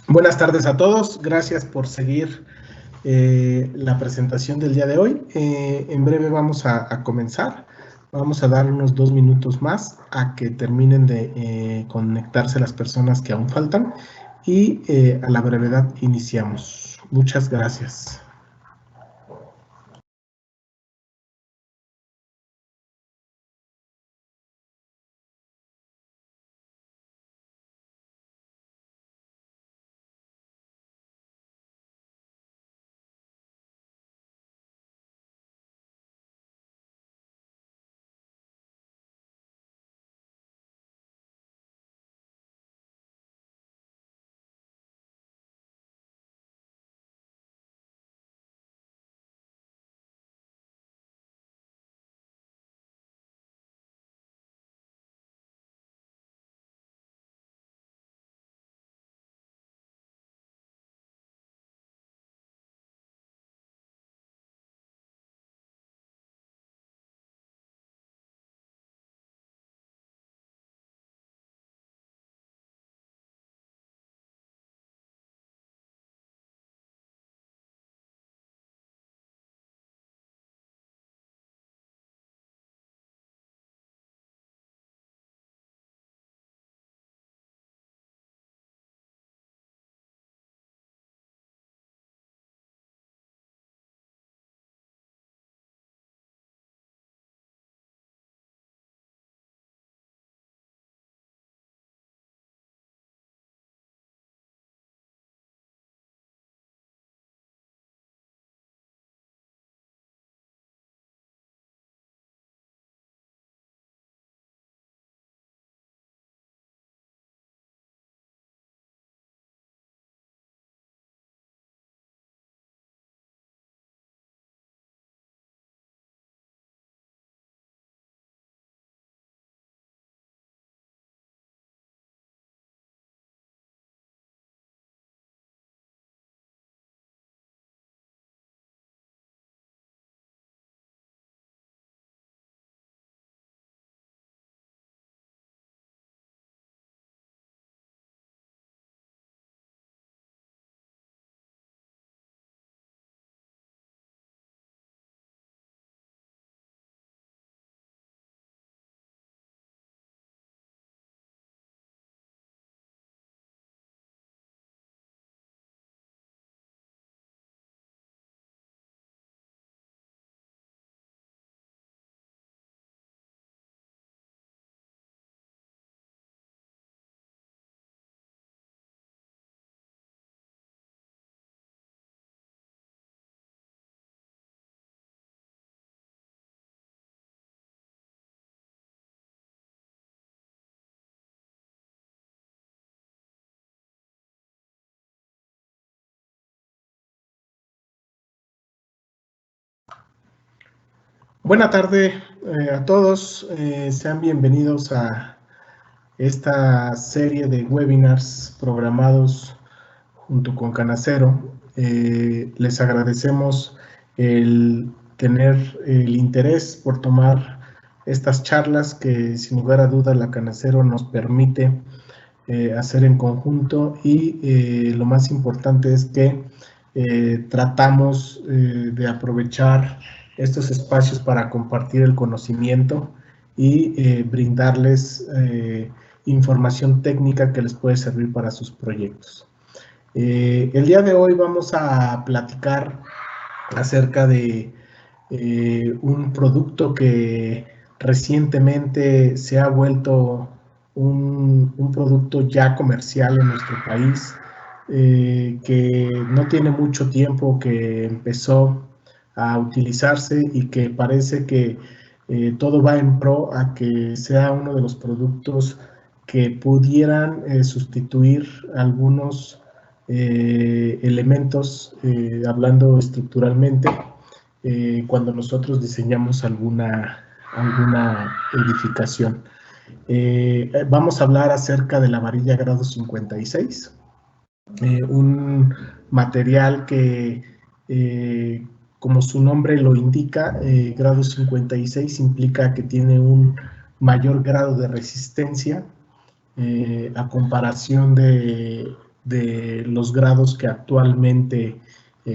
Buenas tardes a todos, gracias por seguir la presentación del día de hoy. En breve vamos a comenzar, vamos a dar unos 2 minutos más a que terminen de conectarse las personas que aún faltan y a la brevedad iniciamos. Muchas gracias. Buena tarde a todos, sean bienvenidos a esta serie de webinars programados junto con Canacero. Les agradecemos el tener el interés por tomar estas charlas que sin lugar a duda la Canacero nos permite hacer en conjunto y lo más importante es que tratamos de aprovechar estos espacios para compartir el conocimiento y brindarles información técnica que les puede servir para sus proyectos. El día de hoy vamos a platicar acerca de un producto que recientemente se ha vuelto un producto ya comercial en nuestro país, que no tiene mucho tiempo que empezó a utilizarse y que parece que todo va en pro a que sea uno de los productos que pudieran sustituir algunos elementos, hablando estructuralmente, cuando nosotros diseñamos alguna edificación. Vamos a hablar acerca de la varilla grado 56, un material que, como su nombre lo indica, grado 56 implica que tiene un mayor grado de resistencia a comparación de de los grados que actualmente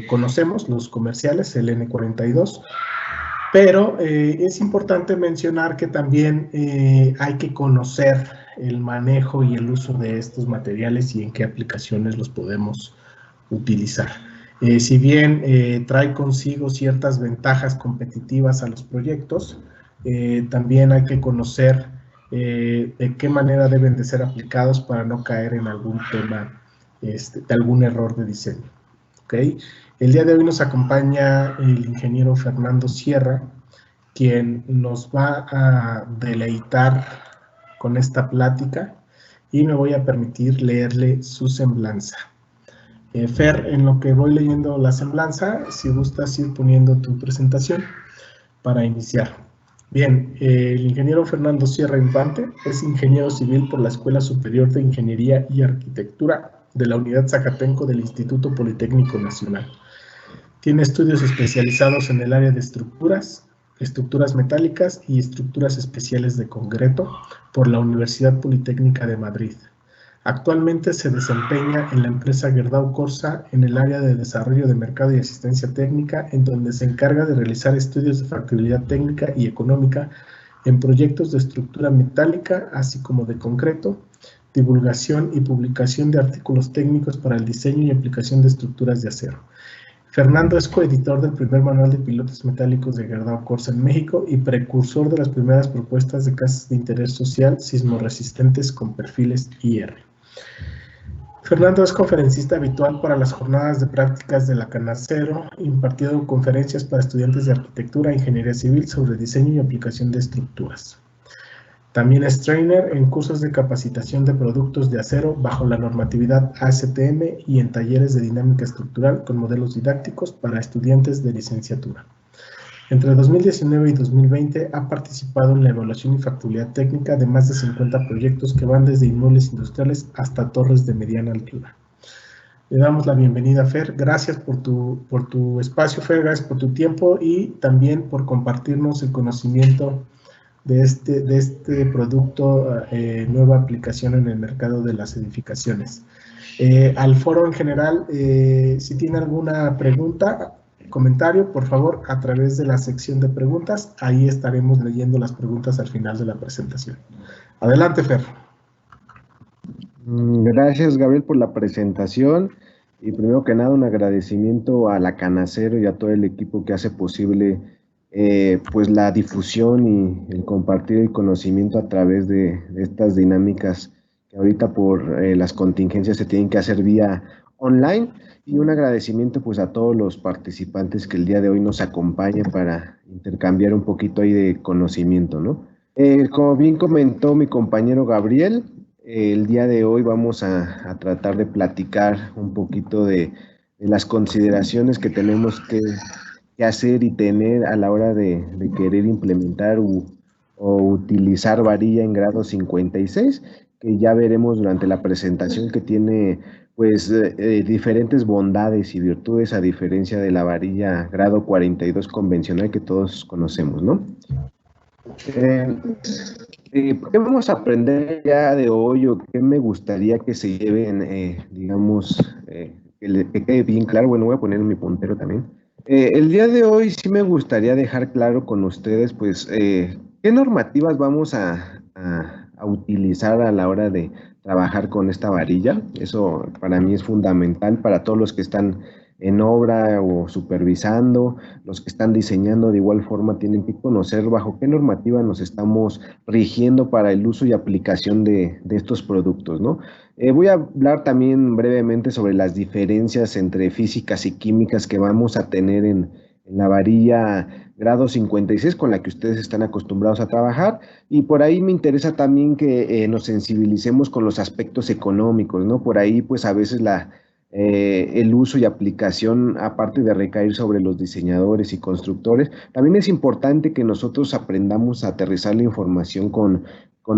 conocemos, los comerciales, el N42, pero es importante mencionar que también hay que conocer el manejo y el uso de estos materiales y en qué aplicaciones los podemos utilizar. Si bien trae consigo ciertas ventajas competitivas a los proyectos, también hay que conocer de qué manera deben de ser aplicados para no caer en algún tema, de algún error de diseño. ¿Okay? El día de hoy nos acompaña el ingeniero Fernando Sierra, quien nos va a deleitar con esta plática y me voy a permitir leerle su semblanza. Fer, en lo que voy leyendo la semblanza, si gustas ir poniendo tu presentación para iniciar. Bien, el ingeniero Fernando Sierra Infante es ingeniero civil por la Escuela Superior de Ingeniería y Arquitectura de la Unidad Zacatenco del Instituto Politécnico Nacional. Tiene estudios especializados en el área de estructuras metálicas y estructuras especiales de concreto por la Universidad Politécnica de Madrid. Actualmente se desempeña en la empresa Gerdau Corsa en el área de desarrollo de mercado y asistencia técnica, en donde se encarga de realizar estudios de factibilidad técnica y económica en proyectos de estructura metálica, así como de concreto, divulgación y publicación de artículos técnicos para el diseño y aplicación de estructuras de acero. Fernando es coeditor del primer manual de pilotes metálicos de Gerdau Corsa en México y precursor de las primeras propuestas de casas de interés social sismorresistentes con perfiles IR. Fernando es conferencista habitual para las jornadas de prácticas de la Canacero, impartiendo conferencias para estudiantes de arquitectura e ingeniería civil sobre diseño y aplicación de estructuras. También es trainer en cursos de capacitación de productos de acero bajo la normatividad ASTM y en talleres de dinámica estructural con modelos didácticos para estudiantes de licenciatura. Entre 2019 y 2020 ha participado en la evaluación y factibilidad técnica de más de 50 proyectos que van desde inmuebles industriales hasta torres de mediana altura. Le damos la bienvenida a Fer. Gracias por tu espacio, Fer, gracias por tu tiempo y también por compartirnos el conocimiento de este producto, nueva aplicación en el mercado de las edificaciones. Al foro en general, si tiene alguna pregunta, comentario, por favor, a través de la sección de preguntas, ahí estaremos leyendo las preguntas al final de la presentación. Adelante, Fer. Gracias, Gabriel, por la presentación y primero que nada un agradecimiento a la Canacero y a todo el equipo que hace posible pues la difusión y el compartir el conocimiento a través de estas dinámicas que ahorita por las contingencias se tienen que hacer vía online, y un agradecimiento pues a todos los participantes que el día de hoy nos acompañan para intercambiar un poquito ahí de conocimiento, ¿no? Como bien comentó mi compañero Gabriel, el día de hoy vamos a tratar de platicar un poquito de las consideraciones que tenemos que hacer y tener a la hora de querer implementar o utilizar varilla en grado 56, que ya veremos durante la presentación que tiene pues diferentes bondades y virtudes a diferencia de la varilla grado 42 convencional que todos conocemos, ¿no? ¿Qué vamos a aprender ya de hoy o qué me gustaría que se lleven, digamos, que quede bien claro? Bueno, voy a poner mi puntero también. El día de hoy sí me gustaría dejar claro con ustedes, pues, qué normativas vamos a utilizar a la hora de trabajar con esta varilla. Eso para mí es fundamental para todos los que están en obra o supervisando, los que están diseñando de igual forma tienen que conocer bajo qué normativa nos estamos rigiendo para el uso y aplicación de estos productos, ¿no? Voy a hablar también brevemente sobre las diferencias entre físicas y químicas que vamos a tener en la varilla grado 56 con la que ustedes están acostumbrados a trabajar, y por ahí me interesa también que nos sensibilicemos con los aspectos económicos, ¿no? Por ahí pues a veces el uso y aplicación, aparte de recaer sobre los diseñadores y constructores, también es importante que nosotros aprendamos a aterrizar la información con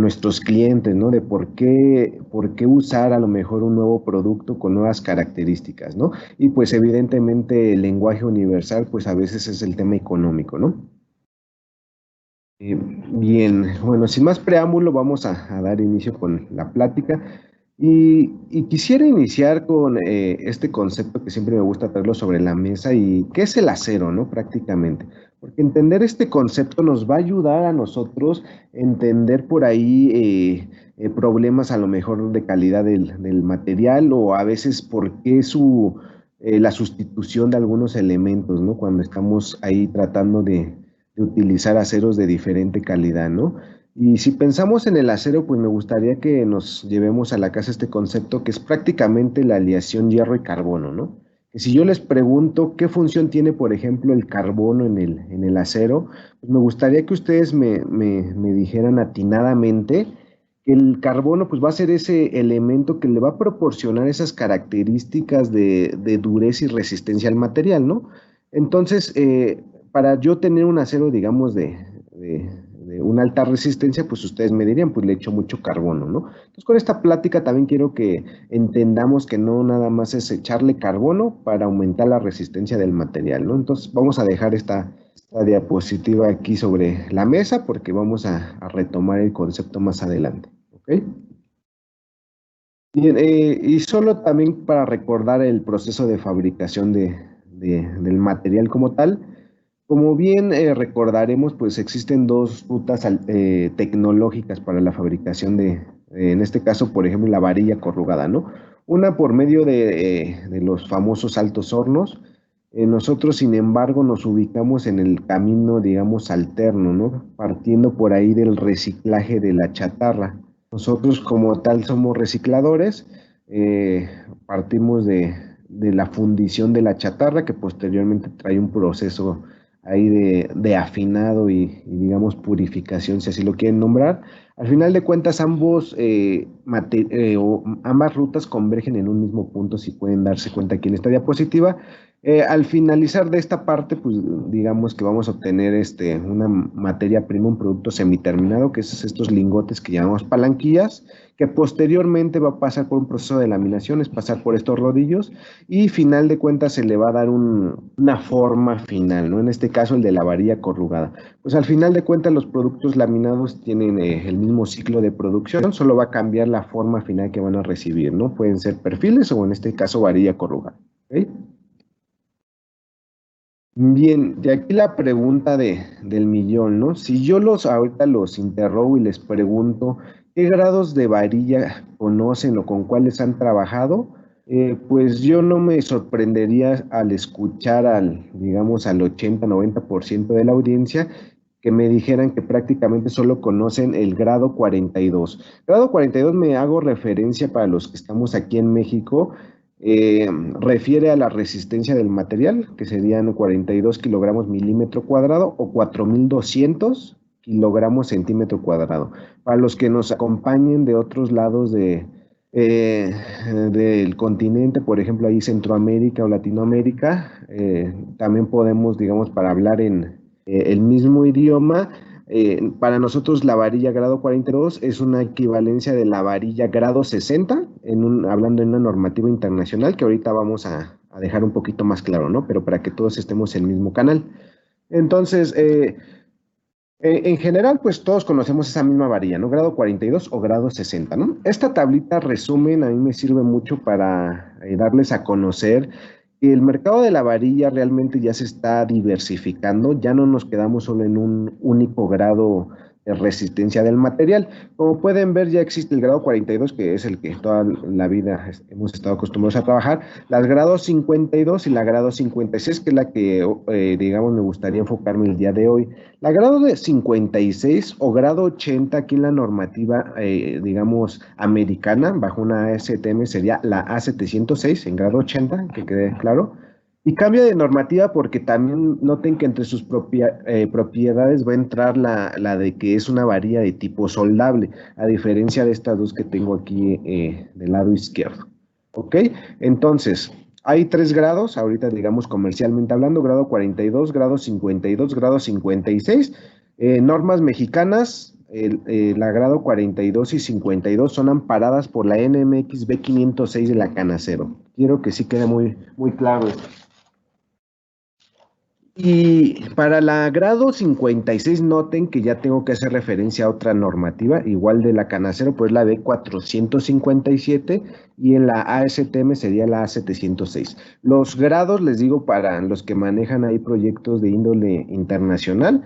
nuestros clientes, ¿no? De por qué usar a lo mejor un nuevo producto con nuevas características, ¿no? Y pues evidentemente el lenguaje universal, pues a veces es el tema económico, ¿no? Bien, bueno, sin más preámbulo, vamos a dar inicio con la plática. Y quisiera iniciar con este concepto que siempre me gusta traerlo sobre la mesa y qué es el acero, ¿no? Prácticamente. Porque entender este concepto nos va a ayudar a nosotros a entender por ahí problemas a lo mejor de calidad del material o a veces por qué la sustitución de algunos elementos, ¿no? Cuando estamos ahí tratando de utilizar aceros de diferente calidad, ¿no? Y si pensamos en el acero, pues me gustaría que nos llevemos a la casa este concepto que es prácticamente la aleación hierro y carbono, ¿no? Que si yo les pregunto qué función tiene, por ejemplo, el carbono en el acero, pues me gustaría que ustedes me dijeran atinadamente que el carbono pues va a ser ese elemento que le va a proporcionar esas características de dureza y resistencia al material, ¿no? Entonces, para yo tener un acero, digamos, de una alta resistencia, pues ustedes me dirían, pues le echo mucho carbono, ¿no? Entonces, con esta plática también quiero que entendamos que no nada más es echarle carbono para aumentar la resistencia del material, ¿no? Entonces, vamos a dejar esta diapositiva aquí sobre la mesa porque vamos a retomar el concepto más adelante, ¿ok? Bien, y solo también para recordar el proceso de fabricación del material como tal, como bien recordaremos, pues existen dos rutas tecnológicas para la fabricación en este caso, por ejemplo, la varilla corrugada, ¿no? Una por medio de los famosos altos hornos. Nosotros, sin embargo, nos ubicamos en el camino, digamos, alterno, ¿no? Partiendo por ahí del reciclaje de la chatarra. Nosotros como tal somos recicladores, partimos de la fundición de la chatarra que posteriormente trae un proceso ahí de afinado y, digamos purificación, si así lo quieren nombrar. Al final de cuentas ambas rutas convergen en un mismo punto, si pueden darse cuenta aquí en esta diapositiva. Al finalizar de esta parte, pues digamos que vamos a obtener una materia prima, un producto semiterminado, que es estos lingotes que llamamos palanquillas, que posteriormente va a pasar por un proceso de laminación, es pasar por estos rodillos y final de cuentas se le va a dar una forma final, ¿no? En este caso el de la varilla corrugada. Pues al final de cuentas los productos laminados tienen el mismo ciclo de producción, solo va a cambiar la forma final que van a recibir, ¿no? Pueden ser perfiles o en este caso varilla corrugada, ¿ok? Bien, de aquí la pregunta del millón, ¿no? Si yo ahorita los interrogo y les pregunto qué grados de varilla conocen o con cuáles han trabajado, pues yo no me sorprendería al escuchar digamos, al 80-90% de la audiencia que me dijeran que prácticamente solo conocen el grado 42. Grado 42 me hago referencia para los que estamos aquí en México, refiere a la resistencia del material, que serían 42 kilogramos milímetro cuadrado o 4200 kilogramos centímetro cuadrado. Para los que nos acompañen de otros lados eh, del continente, por ejemplo, ahí Centroamérica o Latinoamérica, también podemos, digamos, para hablar en el mismo idioma, para nosotros la varilla grado 42 es una equivalencia de la varilla grado 60, hablando en una normativa internacional que ahorita vamos a dejar un poquito más claro, ¿no? Pero para que todos estemos en el mismo canal. Entonces, en general, pues todos conocemos esa misma varilla, ¿no? Grado 42 o grado 60, ¿no? Esta tablita resumen a mí me sirve mucho para darles a conocer que el mercado de la varilla realmente ya se está diversificando, ya no nos quedamos solo en un único grado de resistencia del material. Como pueden ver, ya existe el grado 42, que es el que toda la vida hemos estado acostumbrados a trabajar, las grados 52 y la grado 56, que es la que, digamos, me gustaría enfocarme el día de hoy. La grado de 56 o grado 80 aquí en la normativa, digamos, americana, bajo una ASTM sería la A706 en grado 80, que quede claro. Y cambia de normativa porque también noten que entre sus propiedades va a entrar la de que es una varilla de tipo soldable, a diferencia de estas dos que tengo aquí del lado izquierdo. ¿Ok? Entonces, hay tres grados, ahorita digamos comercialmente hablando, grado 42, grado 52, grado 56. Normas mexicanas, la grado 42 y 52 son amparadas por la NMX B506 de la Canacero. Quiero que sí quede muy, muy claro esto. Y para la grado 56 noten que ya tengo que hacer referencia a otra normativa, igual de la Canacero, pues la B457 y en la ASTM sería la A706. Los grados, les digo, para los que manejan ahí proyectos de índole internacional,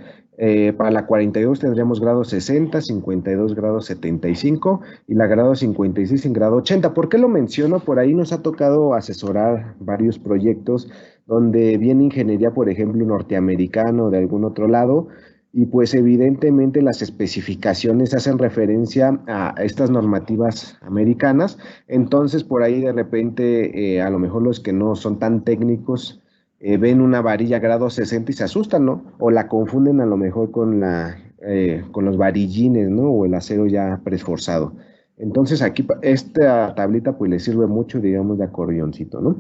para la 42 tendríamos grado 60, 52 grado 75 y la grado 56 en grado 80. ¿Por qué lo menciono? Por ahí nos ha tocado asesorar varios proyectos donde viene ingeniería, por ejemplo, norteamericano o de algún otro lado, y pues evidentemente las especificaciones hacen referencia a estas normativas americanas, entonces por ahí de repente a lo mejor los que no son tan técnicos ven una varilla grado 60 y se asustan, ¿no? O la confunden a lo mejor con los varillines, ¿no? O el acero ya preesforzado. Entonces aquí esta tablita pues le sirve mucho, digamos, de acordeoncito, ¿no?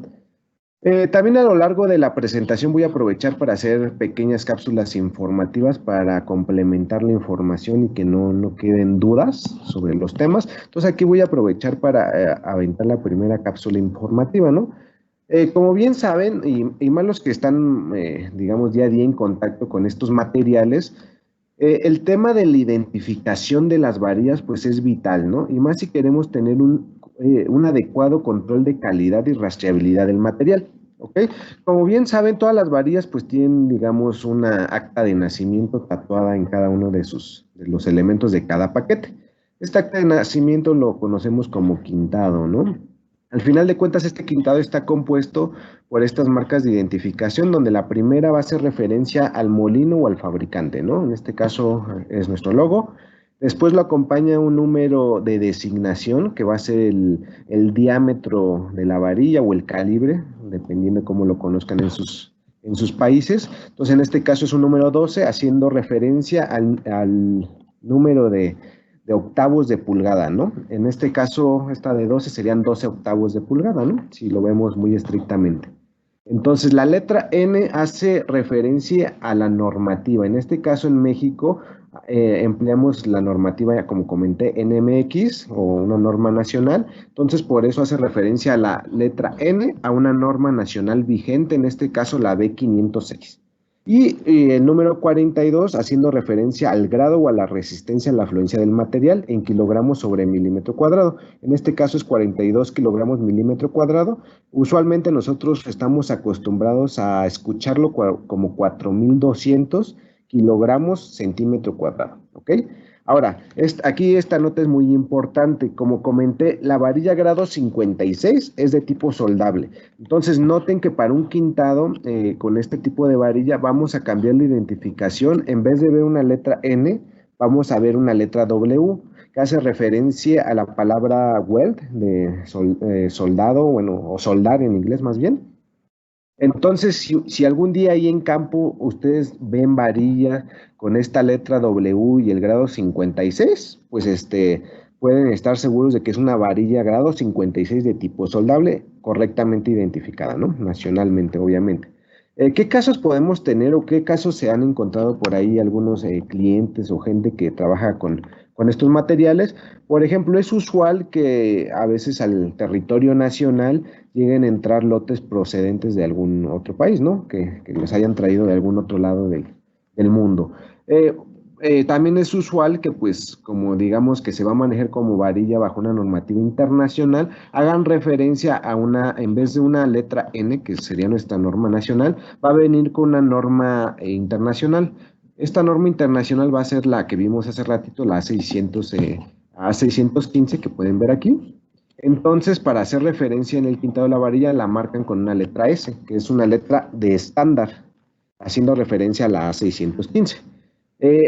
También a lo largo de la presentación voy a aprovechar para hacer pequeñas cápsulas informativas para complementar la información y que no queden dudas sobre los temas. Entonces aquí voy a aprovechar para aventar la primera cápsula informativa, ¿no? Como bien saben, y más los que están, digamos, día a día en contacto con estos materiales, el tema de la identificación de las varillas, pues es vital, ¿no? Y más si queremos tener un adecuado control de calidad y rastreabilidad del material, ¿ok? Como bien saben, todas las varillas, pues tienen, digamos, una acta de nacimiento tatuada en cada uno de los elementos de cada paquete. Este acta de nacimiento lo conocemos como quintado, ¿no? Al final de cuentas, este quintado está compuesto por estas marcas de identificación, donde la primera va a hacer referencia al molino o al fabricante, ¿no? En este caso es nuestro logo. Después lo acompaña un número de designación, que va a ser el diámetro de la varilla o el calibre, dependiendo de cómo lo conozcan en sus países. Entonces, en este caso es un número 12, haciendo referencia al número de octavos de pulgada, ¿no? En este caso, esta de 12 serían 12 octavos de pulgada, ¿no? Si lo vemos muy estrictamente. Entonces, la letra N hace referencia a la normativa. En este caso, en México, empleamos la normativa, como comenté, NMX o una norma nacional. Entonces, por eso hace referencia a la letra N, a una norma nacional vigente, en este caso la B506. Y el número 42 haciendo referencia al grado o a la resistencia a la afluencia del material en kilogramos sobre milímetro cuadrado. En este caso es 42 kilogramos milímetro cuadrado. Usualmente nosotros estamos acostumbrados a escucharlo como 4200 kilogramos centímetro cuadrado, ¿ok? Ahora, aquí esta nota es muy importante. Como comenté, la varilla grado 56 es de tipo soldable. Entonces, noten que para un quintado con este tipo de varilla vamos a cambiar la identificación. En vez de ver una letra N, vamos a ver una letra W, que hace referencia a la palabra weld, de soldado, bueno, o soldar en inglés más bien. Entonces, si algún día ahí en campo ustedes ven varilla con esta letra W y el grado 56, pues pueden estar seguros de que es una varilla grado 56 de tipo soldable, correctamente identificada, ¿no? Nacionalmente, obviamente. ¿Qué casos podemos tener o qué casos se han encontrado por ahí algunos clientes o gente que trabaja con estos materiales? Por ejemplo, es usual que a veces al territorio nacional lleguen a entrar lotes procedentes de algún otro país, ¿no? Que los hayan traído de algún otro lado del mundo. Eh, También es usual que, pues, como digamos que se va a manejar como varilla bajo una normativa internacional, hagan referencia a en vez de una letra N, que sería nuestra norma nacional, va a venir con una norma internacional. Esta norma internacional va a ser la que vimos hace ratito, la A615, que pueden ver aquí. Entonces, para hacer referencia en el pintado de la varilla, la marcan con una letra S, que es una letra de estándar, haciendo referencia a la A615.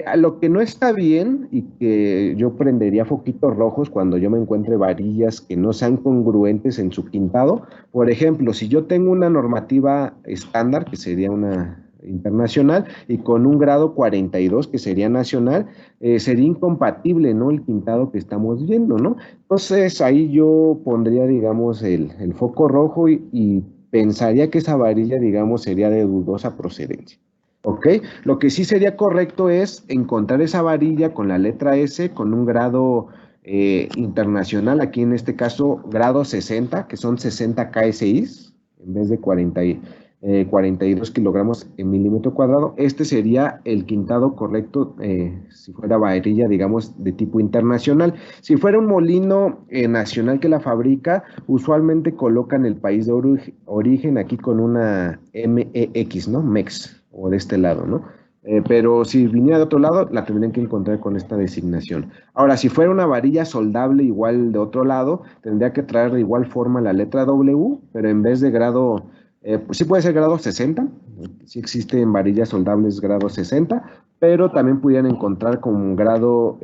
A lo que no está bien y que yo prendería foquitos rojos cuando yo me encuentre varillas que no sean congruentes en su pintado. Por ejemplo, si yo tengo una normativa estándar, que sería una internacional, y con un grado 42, que sería nacional, sería incompatible, ¿no? El pintado que estamos viendo, ¿no? Entonces ahí yo pondría, digamos, el foco rojo y pensaría que esa varilla, digamos, sería de dudosa procedencia. ¿Ok? Lo que sí sería correcto es encontrar esa varilla con la letra S, con un grado internacional, aquí en este caso grado 60, que son 60 KSI, en vez de 42 kilogramos en milímetro cuadrado. Este sería el quintado correcto si fuera varilla, digamos, de tipo internacional. Si fuera un molino nacional que la fabrica, usualmente colocan el país de origen aquí con una MEX, ¿no? MEX, o de este lado, ¿no? Pero si viniera de otro lado, la tendrían que encontrar con esta designación. Ahora, si fuera una varilla soldable igual de otro lado, tendría que traer de igual forma la letra W, pero en vez de grado, pues sí puede ser grado 60, sí existen varillas soldables grado 60, pero también pudieran encontrar con grado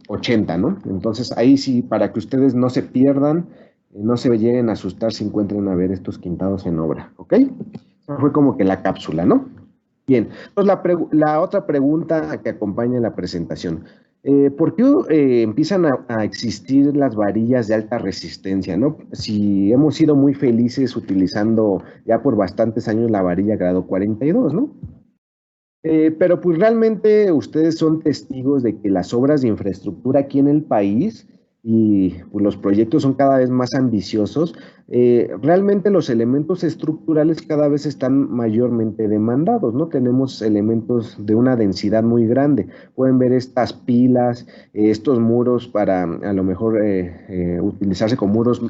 80, ¿no? Entonces ahí sí, para que ustedes no se pierdan, no se lleguen a asustar si encuentran a ver estos quintados en obra, ¿ok? Esa fue como que la cápsula, ¿no? Bien, entonces la otra pregunta que acompaña la presentación. ¿Por qué empiezan a existir las varillas de alta resistencia, no? Si hemos sido muy felices utilizando ya por bastantes años la varilla grado 42, ¿no? Pero pues realmente ustedes son testigos de que las obras de infraestructura aquí en el país y pues, los proyectos son cada vez más ambiciosos. Realmente los elementos estructurales cada vez están mayormente demandados, ¿no? Tenemos elementos de una densidad muy grande. Pueden ver estas pilas, estos muros para a lo mejor utilizarse como muros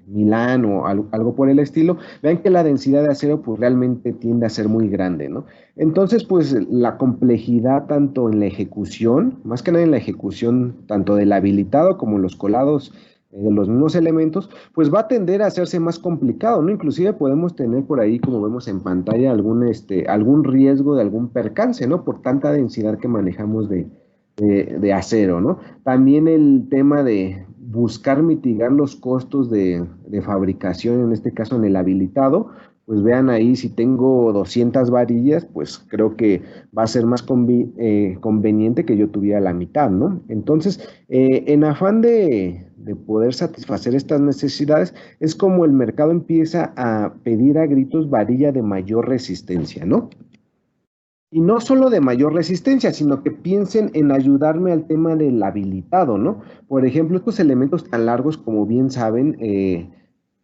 Milán o algo por el estilo. Vean que la densidad de acero pues realmente tiende a ser muy grande, ¿no? Entonces, pues la complejidad tanto en la ejecución, más que nada en la ejecución tanto del habilitado como los colados de los mismos elementos, pues va a tender a hacerse más complicado, ¿no? Inclusive podemos tener por ahí, como vemos en pantalla, algún riesgo de algún percance, ¿no? Por tanta densidad que manejamos de acero, ¿no? También el tema de buscar mitigar los costos de fabricación, en este caso en el habilitado, pues vean ahí, si tengo 200 varillas, pues creo que va a ser más conveniente que yo tuviera la mitad, ¿no? Entonces, en afán de poder satisfacer estas necesidades, es como el mercado empieza a pedir a gritos varilla de mayor resistencia, ¿no? Y no solo de mayor resistencia, sino que piensen en ayudarme al tema del habilitado, ¿no? Por ejemplo, estos elementos tan largos, como bien saben,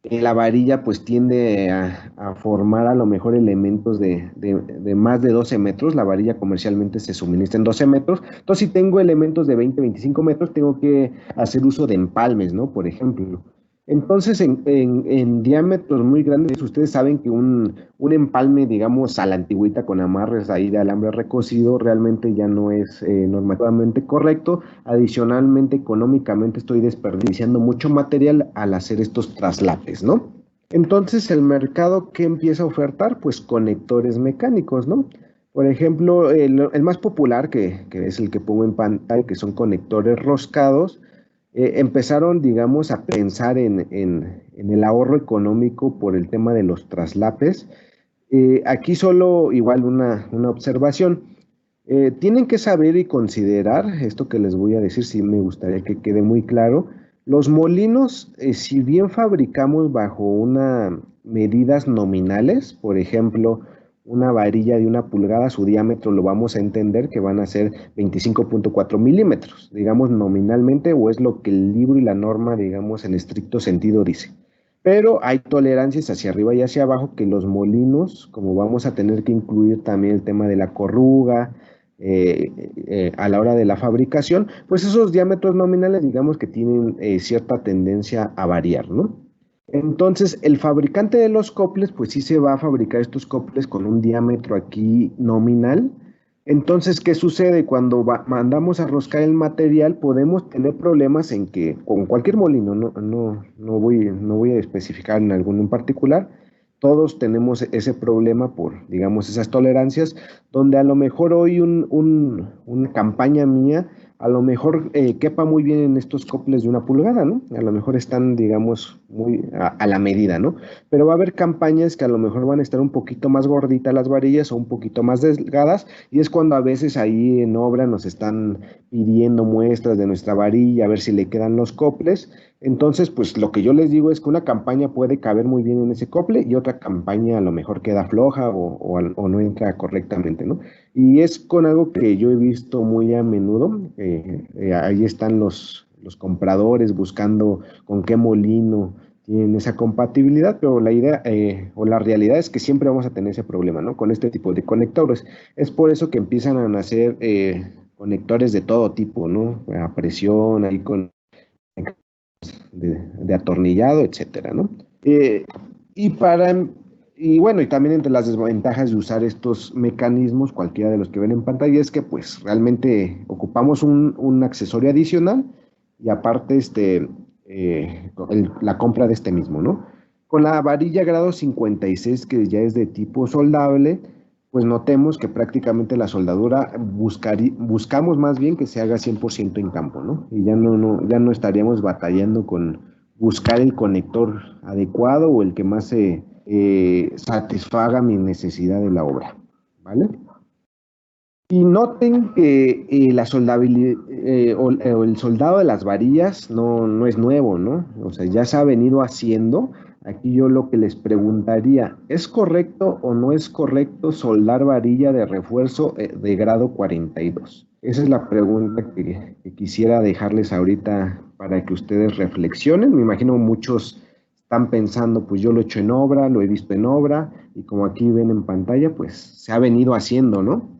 la varilla pues tiende a formar a lo mejor elementos de más de 12 metros. La varilla comercialmente se suministra en 12 metros. Entonces, si tengo elementos de 20, 25 metros, tengo que hacer uso de empalmes, ¿no? Por ejemplo. Entonces, en diámetros muy grandes, ustedes saben que un empalme, digamos, a la antigüita con amarres ahí de alambre recocido, realmente ya no es normativamente correcto. Adicionalmente, económicamente estoy desperdiciando mucho material al hacer estos traslapes, ¿no? Entonces, el mercado, ¿qué empieza a ofertar? Pues conectores mecánicos, ¿no? Por ejemplo, el más popular, que es el que pongo en pantalla, que son conectores roscados, empezaron, digamos, a pensar en el ahorro económico por el tema de los traslapes. Aquí solo igual una observación. Tienen que saber y considerar, esto que les voy a decir, sí me gustaría que quede muy claro, los molinos, si bien fabricamos bajo una medidas nominales, por ejemplo, una varilla de 1 pulgada, su diámetro lo vamos a entender que van a ser 25.4 milímetros, digamos nominalmente, o es lo que el libro y la norma, digamos, en estricto sentido dice. Pero hay tolerancias hacia arriba y hacia abajo que los molinos, como vamos a tener que incluir también el tema de la corruga, a la hora de la fabricación, pues esos diámetros nominales, digamos que tienen cierta tendencia a variar, ¿no? Entonces, el fabricante de los coples, pues sí se va a fabricar estos coples con un diámetro aquí nominal. Entonces, ¿qué sucede? Cuando mandamos a roscar el material, podemos tener problemas en que, con cualquier molino, no voy a especificar en alguno en particular, todos tenemos ese problema por, digamos, esas tolerancias, donde a lo mejor hoy una campaña mía, a lo mejor quepa muy bien en estos coples de 1 pulgada, ¿no? A lo mejor están, digamos, muy a la medida, ¿no? Pero va a haber campañas que a lo mejor van a estar un poquito más gorditas las varillas o un poquito más delgadas, y es cuando a veces ahí en obra nos están pidiendo muestras de nuestra varilla, a ver si le quedan los coples. Entonces, pues lo que yo les digo es que una campaña puede caber muy bien en ese cople y otra campaña a lo mejor queda floja o no entra correctamente, ¿no? Y es con algo que yo he visto muy a menudo. Ahí están los compradores buscando con qué molino tienen esa compatibilidad, pero la idea o la realidad es que siempre vamos a tener ese problema, ¿no? Con este tipo de conectores. Es por eso que empiezan a nacer conectores de todo tipo, ¿no? A presión, ahí con de atornillado, etcétera, ¿no? Y para y bueno, y también entre las desventajas de usar estos mecanismos, cualquiera de los que ven en pantalla, es que pues realmente ocupamos un accesorio adicional y aparte la compra de este mismo, ¿no? Con la varilla grado 56, que ya es de tipo soldable, pues notemos que prácticamente la soldadura buscamos más bien que se haga 100% en campo, ¿no? Y ya no estaríamos batallando con buscar el conector adecuado o el que más satisfaga mi necesidad de la obra, ¿vale? Y noten que la soldabilidad o el soldado de las varillas no es nuevo, ¿no? O sea, ya se ha venido haciendo. Aquí yo lo que les preguntaría, ¿es correcto o no es correcto soldar varilla de refuerzo de grado 42? Esa es la pregunta que quisiera dejarles ahorita para que ustedes reflexionen. Me imagino muchos están pensando, pues yo lo he hecho en obra, lo he visto en obra, y como aquí ven en pantalla, pues se ha venido haciendo, ¿no?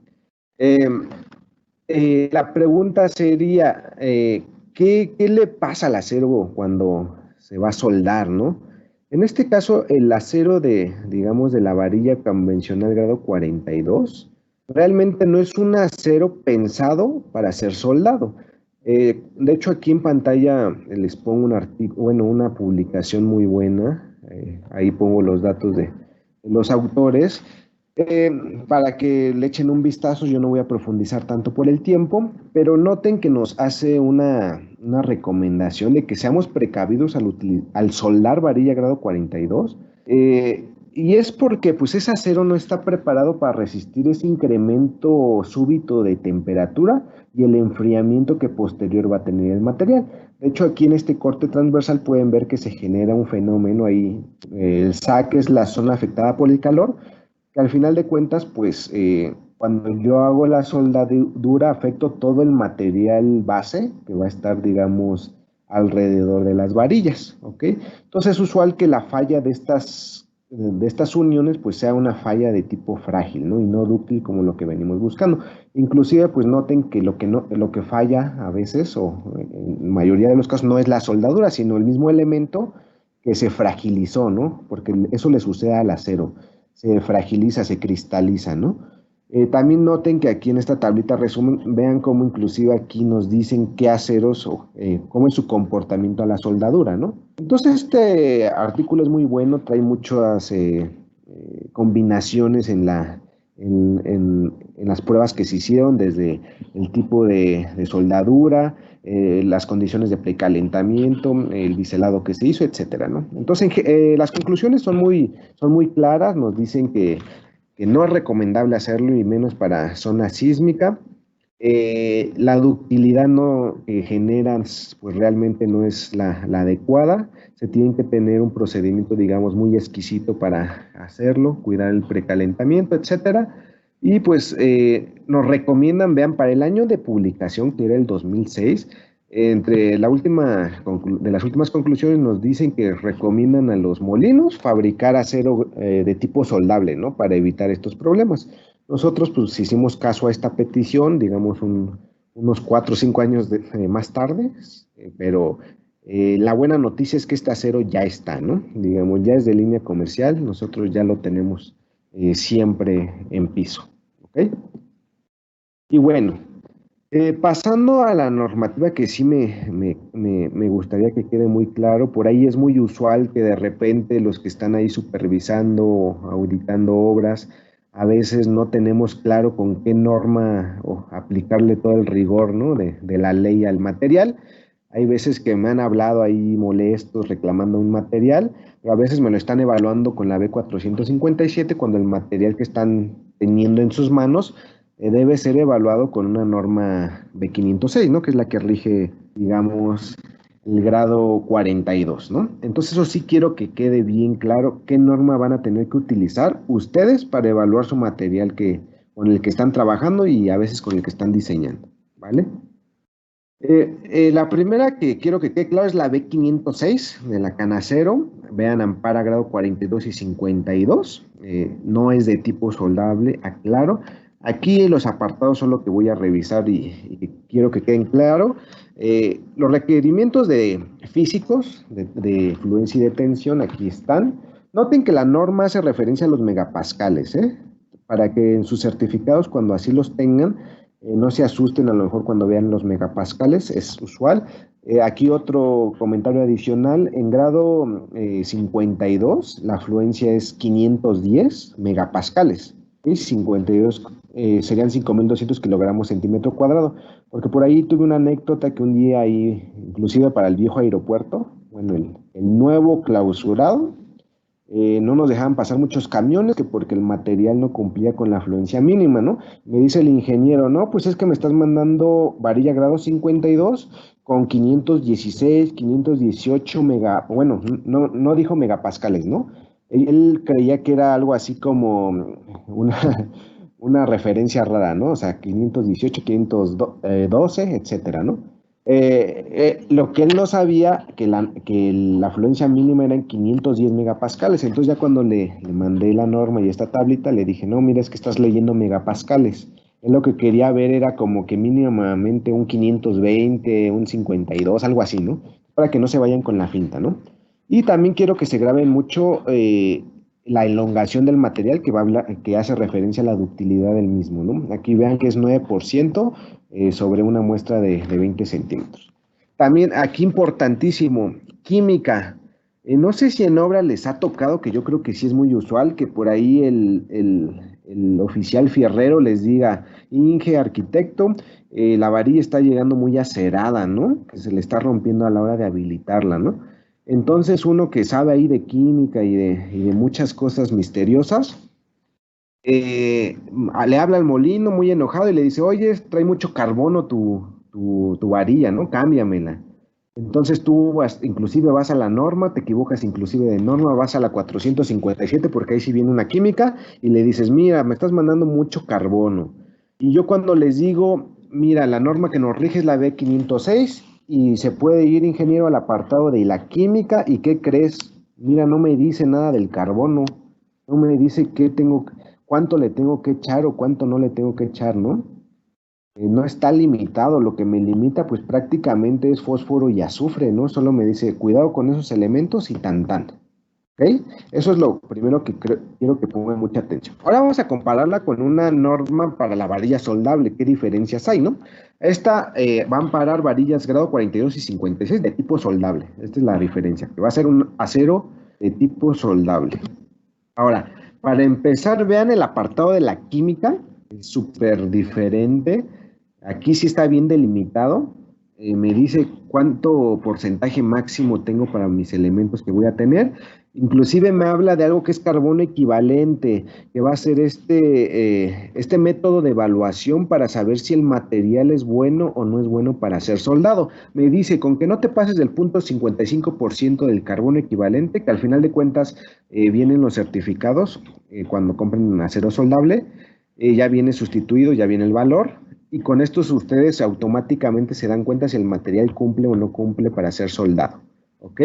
Eh, la pregunta sería, ¿qué le pasa al acero cuando se va a soldar, no? En este caso, el acero digamos, de la varilla convencional grado 42, realmente no es un acero pensado para ser soldado. De hecho, aquí en pantalla les pongo un artículo, bueno, una publicación muy buena. Ahí pongo los datos de los autores. Eh, para que le echen un vistazo, yo no voy a profundizar tanto por el tiempo, pero noten que nos hace una recomendación de que seamos precavidos al soldar varilla grado 42, y es porque pues ese acero no está preparado para resistir ese incremento súbito de temperatura y el enfriamiento que posterior va a tener el material. De hecho, aquí en este corte transversal pueden ver que se genera un fenómeno ahí. El SAC es la zona afectada por el calor, que al final de cuentas, pues cuando yo hago la soldadura, afecto todo el material base que va a estar, digamos, alrededor de las varillas, ¿ok? Entonces es usual que la falla de estas uniones, pues sea una falla de tipo frágil, ¿no? Y no dúctil como lo que venimos buscando. Inclusive, pues noten que lo que falla a veces, o en mayoría de los casos, no es la soldadura, sino el mismo elemento que se fragilizó, ¿no? Porque eso le sucede al acero, se fragiliza, se cristaliza, ¿no? También noten que aquí en esta tablita resumen, vean cómo inclusive aquí nos dicen qué aceros o cómo es su comportamiento a la soldadura, ¿no? Entonces este artículo es muy bueno, trae muchas combinaciones en las pruebas que se hicieron, desde el tipo de soldadura, las condiciones de precalentamiento, el biselado que se hizo, etcétera, ¿no? Entonces, las conclusiones son muy claras, nos dicen que no es recomendable hacerlo y menos para zona sísmica. La ductilidad que generan, pues realmente no es la adecuada. Se tiene que tener un procedimiento, digamos, muy exquisito para hacerlo, cuidar el precalentamiento, etcétera. Y pues nos recomiendan, vean, para el año de publicación, que era el 2006, entre de las últimas conclusiones nos dicen que recomiendan a los molinos fabricar acero de tipo soldable, ¿no? Para evitar estos problemas. Nosotros pues hicimos caso a esta petición, digamos unos 4 o 5 años más tarde, pero la buena noticia es que este acero ya está, ¿no? Digamos, ya es de línea comercial, nosotros ya lo tenemos siempre en piso, ¿ok? Y bueno, pasando a la normativa que sí me gustaría que quede muy claro, por ahí es muy usual que de repente los que están ahí supervisando o auditando obras, a veces no tenemos claro con qué norma o aplicarle todo el rigor, ¿no? de la ley al material. Hay veces que me han hablado ahí molestos reclamando un material, pero a veces me lo están evaluando con la B457 cuando el material que están teniendo en sus manos debe ser evaluado con una norma B506, ¿no? Que es la que rige, digamos, el grado 42, ¿no? Entonces eso sí quiero que quede bien claro qué norma van a tener que utilizar ustedes para evaluar su material con el que están trabajando y a veces con el que están diseñando, ¿vale? La primera que quiero que quede claro es la B506 de la Canacero. Vean, ampara grado 42 y 52. No es de tipo soldable, aclaro. Aquí los apartados son lo que voy a revisar y que quiero que queden claro. Los requerimientos físicos de fluencia y de tensión aquí están. Noten que la norma hace referencia a los megapascales, para que en sus certificados, cuando así los tengan, no se asusten a lo mejor cuando vean los megapascales, es usual. Aquí otro comentario adicional, en grado 52, la fluencia es 510 megapascales. Y 52 serían 5.200 kilogramos centímetro cuadrado. Porque por ahí tuve una anécdota que un día ahí, inclusive para el viejo aeropuerto, bueno, el nuevo clausurado, no nos dejaban pasar muchos camiones que porque el material no cumplía con la afluencia mínima, ¿no? Me dice el ingeniero, no, pues es que me estás mandando varilla grado 52 con 516, 518 bueno, no dijo megapascales, ¿no? Él creía que era algo así como una, una referencia rara, ¿no? O sea, 518, 512, etcétera, ¿no? Lo que él no sabía, que la afluencia mínima era en 510 megapascales. Entonces ya cuando le mandé la norma y esta tablita, le dije, no, mira, es que estás leyendo megapascales. Él lo que quería ver era como que mínimamente un 520, un 52, algo así, ¿no? Para que no se vayan con la finta, ¿no? Y también quiero que se graben mucho la elongación del material que hace referencia a la ductilidad del mismo, ¿no? Aquí vean que es 9% sobre una muestra de 20 centímetros. También aquí importantísimo, química. No sé si en obra les ha tocado, que yo creo que sí es muy usual, que por ahí el oficial fierrero les diga, Inge, arquitecto, la varilla está llegando muy acerada, ¿no? Que se le está rompiendo a la hora de habilitarla, ¿no? Entonces uno que sabe ahí de química y de muchas cosas misteriosas, le habla al molino muy enojado y le dice, oye, trae mucho carbono tu varilla, ¿no? Cámbiamela. Entonces tú inclusive vas a la norma, te equivocas inclusive de norma, vas a la 457 porque ahí sí viene una química y le dices, mira, me estás mandando mucho carbono. Y yo cuando les digo, mira, la norma que nos rige es la B506 y se puede ir, ingeniero, al apartado de la química y ¿qué crees? Mira, no me dice nada del carbono, no me dice cuánto le tengo que echar o cuánto no le tengo que echar, ¿no? No está limitado, lo que me limita pues prácticamente es fósforo y azufre, ¿no? Solo me dice, cuidado con esos elementos y tan tan. ¿Ok? Eso es lo primero que quiero que pongan mucha atención. Ahora vamos a compararla con una norma para la varilla soldable. ¿Qué diferencias hay, no? Esta va a amparar varillas grado 42 y 56 de tipo soldable. Esta es la diferencia, que va a ser un acero de tipo soldable. Ahora, para empezar, vean el apartado de la química, es súper diferente. Aquí sí está bien delimitado. Me dice cuánto porcentaje máximo tengo para mis elementos que voy a tener. Inclusive me habla de algo que es carbono equivalente, que va a ser este método de evaluación para saber si el material es bueno o no es bueno para ser soldado. Me dice, con que no te pases del punto 55% del carbono equivalente, que al final de cuentas vienen los certificados cuando compren un acero soldable, ya viene sustituido, ya viene el valor, y con estos ustedes automáticamente se dan cuenta si el material cumple o no cumple para ser soldado. ¿Ok?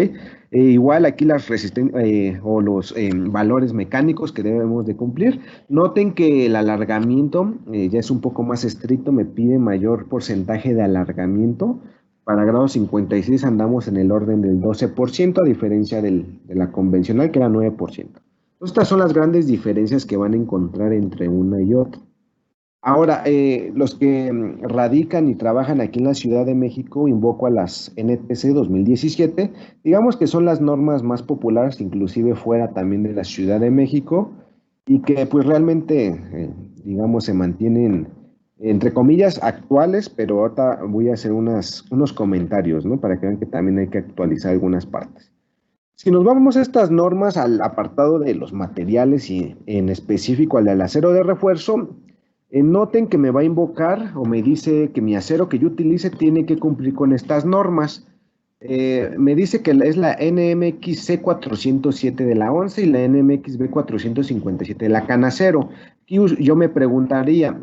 Igual aquí las resistencias o los valores mecánicos que debemos de cumplir. Noten que el alargamiento ya es un poco más estricto, me pide mayor porcentaje de alargamiento. Para grado 56 andamos en el orden del 12%, a diferencia de la convencional que era 9%. Estas son las grandes diferencias que van a encontrar entre una y otra. Ahora, los que radican y trabajan aquí en la Ciudad de México, invoco a las NTC 2017, digamos que son las normas más populares, inclusive fuera también de la Ciudad de México, y que pues realmente, digamos, se mantienen, entre comillas, actuales, pero ahorita voy a hacer unos comentarios, ¿no? Para que vean que también hay que actualizar algunas partes. Si nos vamos a estas normas al apartado de los materiales y en específico al del acero de refuerzo, noten que me va a invocar o me dice que mi acero que yo utilice tiene que cumplir con estas normas. Me dice que es la NMX C407 de la 11 y la NMX B457 de la Canacero. Aquí yo me preguntaría,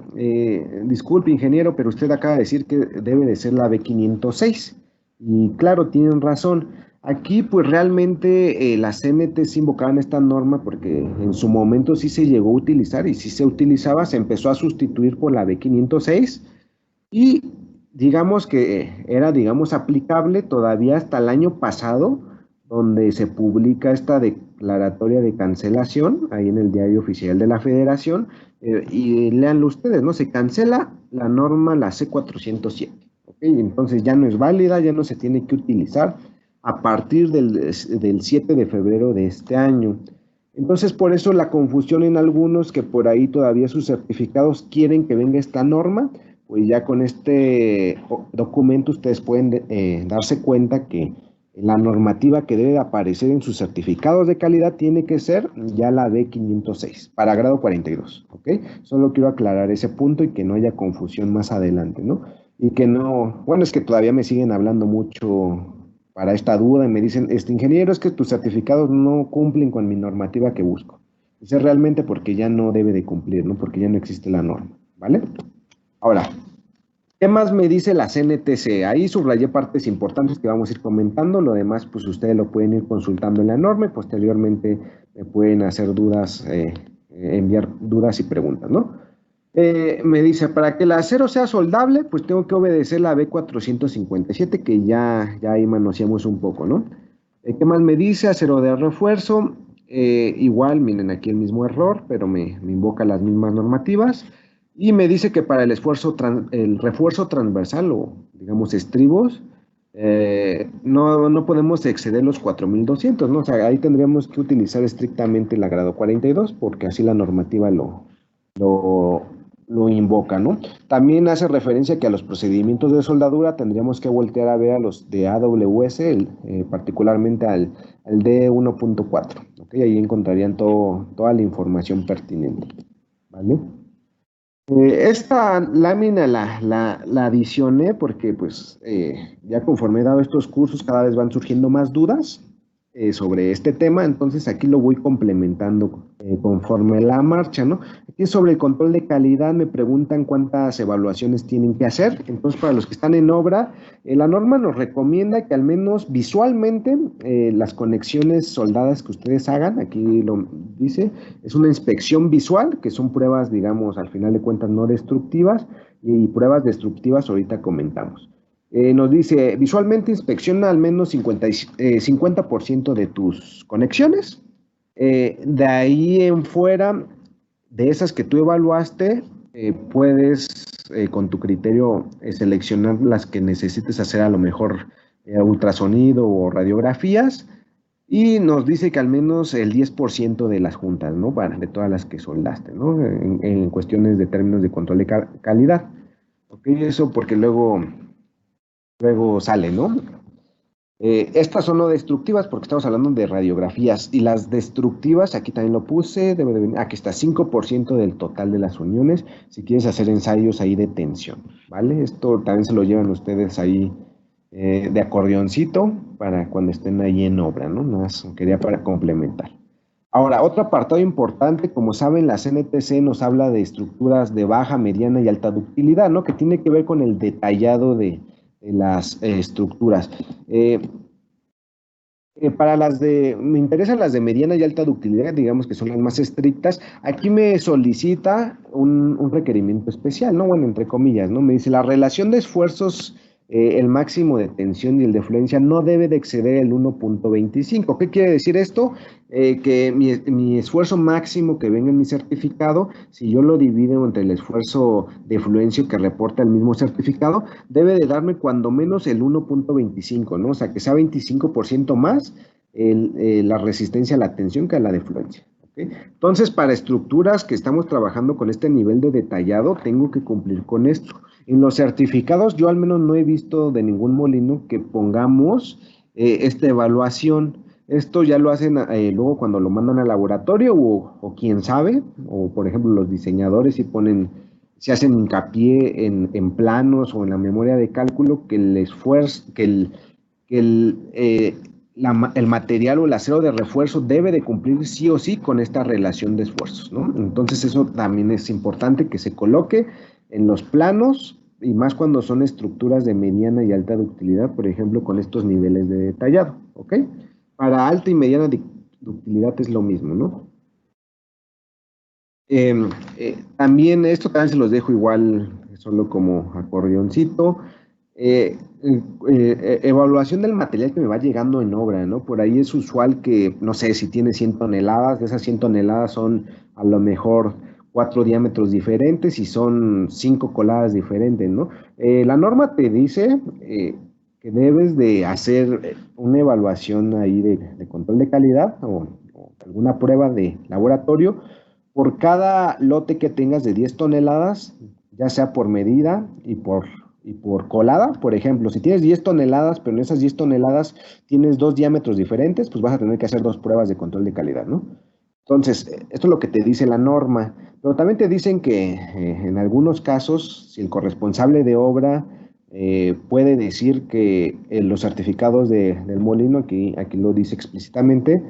disculpe ingeniero, pero usted acaba de decir que debe de ser la B506. Y claro, tienen razón. Aquí pues realmente las CNTs invocaban esta norma porque en su momento sí se llegó a utilizar y si se utilizaba se empezó a sustituir por la B506 y digamos que era, digamos, aplicable todavía hasta el año pasado, donde se publica esta declaratoria de cancelación, ahí en el Diario Oficial de la Federación, y léanlo ustedes, ¿no? Se cancela la norma, la C407, ¿ok? Entonces ya no es válida, ya no se tiene que utilizar a partir del 7 de febrero de este año. Entonces, por eso la confusión en algunos que por ahí todavía sus certificados quieren que venga esta norma, pues ya con este documento ustedes pueden darse cuenta que la normativa que debe aparecer en sus certificados de calidad tiene que ser ya la B506 para grado 42, ¿ok? Solo quiero aclarar ese punto y que no haya confusión más adelante, ¿no? Y que no, bueno, es que todavía me siguen hablando mucho para esta duda y me dicen, ingeniero, es que tus certificados no cumplen con mi normativa que busco. Eso es realmente porque ya no debe de cumplir, ¿no? Porque ya no existe la norma, ¿vale? Ahora, ¿qué más me dice la CNTC? Ahí subrayé partes importantes que vamos a ir comentando. Lo demás, pues ustedes lo pueden ir consultando en la norma y posteriormente me pueden hacer dudas, enviar dudas y preguntas, ¿no? Me dice, para que el acero sea soldable, pues tengo que obedecer la B457, que ya ahí manoseamos un poco, ¿no? ¿Qué más me dice? Acero de refuerzo. Igual, miren aquí el mismo error, pero me invoca las mismas normativas. Y me dice que para el refuerzo transversal o, digamos, estribos, no podemos exceder los 4200, ¿no? O sea, ahí tendríamos que utilizar estrictamente la grado 42, porque así la normativa lo, lo invoca, ¿no? También hace referencia que a los procedimientos de soldadura tendríamos que voltear a ver a los de AWS, particularmente al D1.4, ¿ok? Ahí encontrarían toda la información pertinente, ¿vale? Esta lámina la adicioné porque pues ya conforme he dado estos cursos cada vez van surgiendo más dudas sobre este tema, entonces aquí lo voy complementando conforme la marcha, ¿no? Aquí sobre el control de calidad me preguntan cuántas evaluaciones tienen que hacer, entonces para los que están en obra, la norma nos recomienda que al menos visualmente las conexiones soldadas que ustedes hagan, aquí lo dice, es una inspección visual, que son pruebas, digamos, al final de cuentas no destructivas, y pruebas destructivas ahorita comentamos. Nos dice, visualmente inspecciona al menos 50% de tus conexiones. De ahí en fuera, de esas que tú evaluaste, puedes con tu criterio seleccionar las que necesites hacer a lo mejor ultrasonido o radiografías. Y nos dice que al menos el 10% de las juntas, ¿no? De todas las que soldaste, ¿no? En cuestiones de términos de control de calidad. ¿Ok? Eso porque luego sale, ¿no? Estas son no destructivas porque estamos hablando de radiografías y las destructivas, aquí también lo puse, debe de venir, aquí está 5% del total de las uniones, si quieres hacer ensayos ahí de tensión, ¿vale? Esto también se lo llevan ustedes ahí de acordeoncito para cuando estén ahí en obra, ¿no? Nada más quería para complementar. Ahora, otro apartado importante, como saben, la CNTC nos habla de estructuras de baja, mediana y alta ductilidad, ¿no? Que tiene que ver con el detallado de las estructuras. Me interesan las de mediana y alta ductilidad, digamos que son las más estrictas. Aquí me solicita un requerimiento especial, ¿no? Bueno, entre comillas, ¿no? Me dice, la relación de esfuerzos, el máximo de tensión y el de fluencia no debe de exceder el 1.25. ¿Qué quiere decir esto? Que mi esfuerzo máximo que venga en mi certificado, si yo lo divido entre el esfuerzo de fluencia que reporta el mismo certificado, debe de darme cuando menos el 1.25, ¿no? O sea, que sea 25% más la resistencia a la tensión que a la de fluencia. ¿Okay? Entonces, para estructuras que estamos trabajando con este nivel de detallado, tengo que cumplir con esto. En los certificados, yo al menos no he visto de ningún molino que pongamos esta evaluación. Esto ya lo hacen luego cuando lo mandan al laboratorio o quién sabe, o por ejemplo los diseñadores si hacen hincapié en planos o en la memoria de cálculo que el esfuerzo, que el material o el acero de refuerzo debe de cumplir sí o sí con esta relación de esfuerzos, ¿no? Entonces eso también es importante que se coloque en los planos y más cuando son estructuras de mediana y alta ductilidad, por ejemplo, con estos niveles de detallado, ¿ok? Para alta y mediana ductilidad es lo mismo, ¿no? También esto también se los dejo igual, solo como acordeoncito. Evaluación del material que me va llegando en obra, ¿no? Por ahí es usual que, no sé, si tiene 100 toneladas, de esas 100 toneladas son a lo mejor 4 diámetros diferentes y son 5 coladas diferentes, ¿no? La norma te dice que debes de hacer una evaluación ahí de control de calidad o alguna prueba de laboratorio por cada lote que tengas de 10 toneladas, ya sea por medida y por colada. Por ejemplo, si tienes 10 toneladas, pero en esas 10 toneladas tienes 2 diámetros diferentes, pues vas a tener que hacer 2 pruebas de control de calidad, ¿no? Entonces, esto es lo que te dice la norma, pero también te dicen que en algunos casos, si el corresponsable de obra puede decir que los certificados del molino, aquí lo dice explícitamente,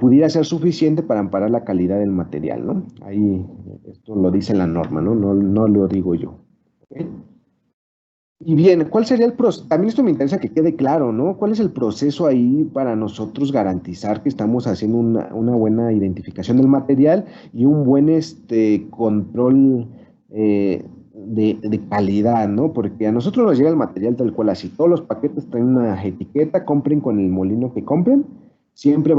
pudiera ser suficiente para amparar la calidad del material, ¿no? Ahí esto lo dice la norma, ¿no? No lo digo yo. ¿Ok? Y bien, ¿cuál sería el proceso? También esto me interesa que quede claro, ¿no? ¿Cuál es el proceso ahí para nosotros garantizar que estamos haciendo una buena identificación del material y un buen control de calidad, ¿no? Porque a nosotros nos llega el material tal cual, así todos los paquetes traen una etiqueta, compren con el molino que compren, siempre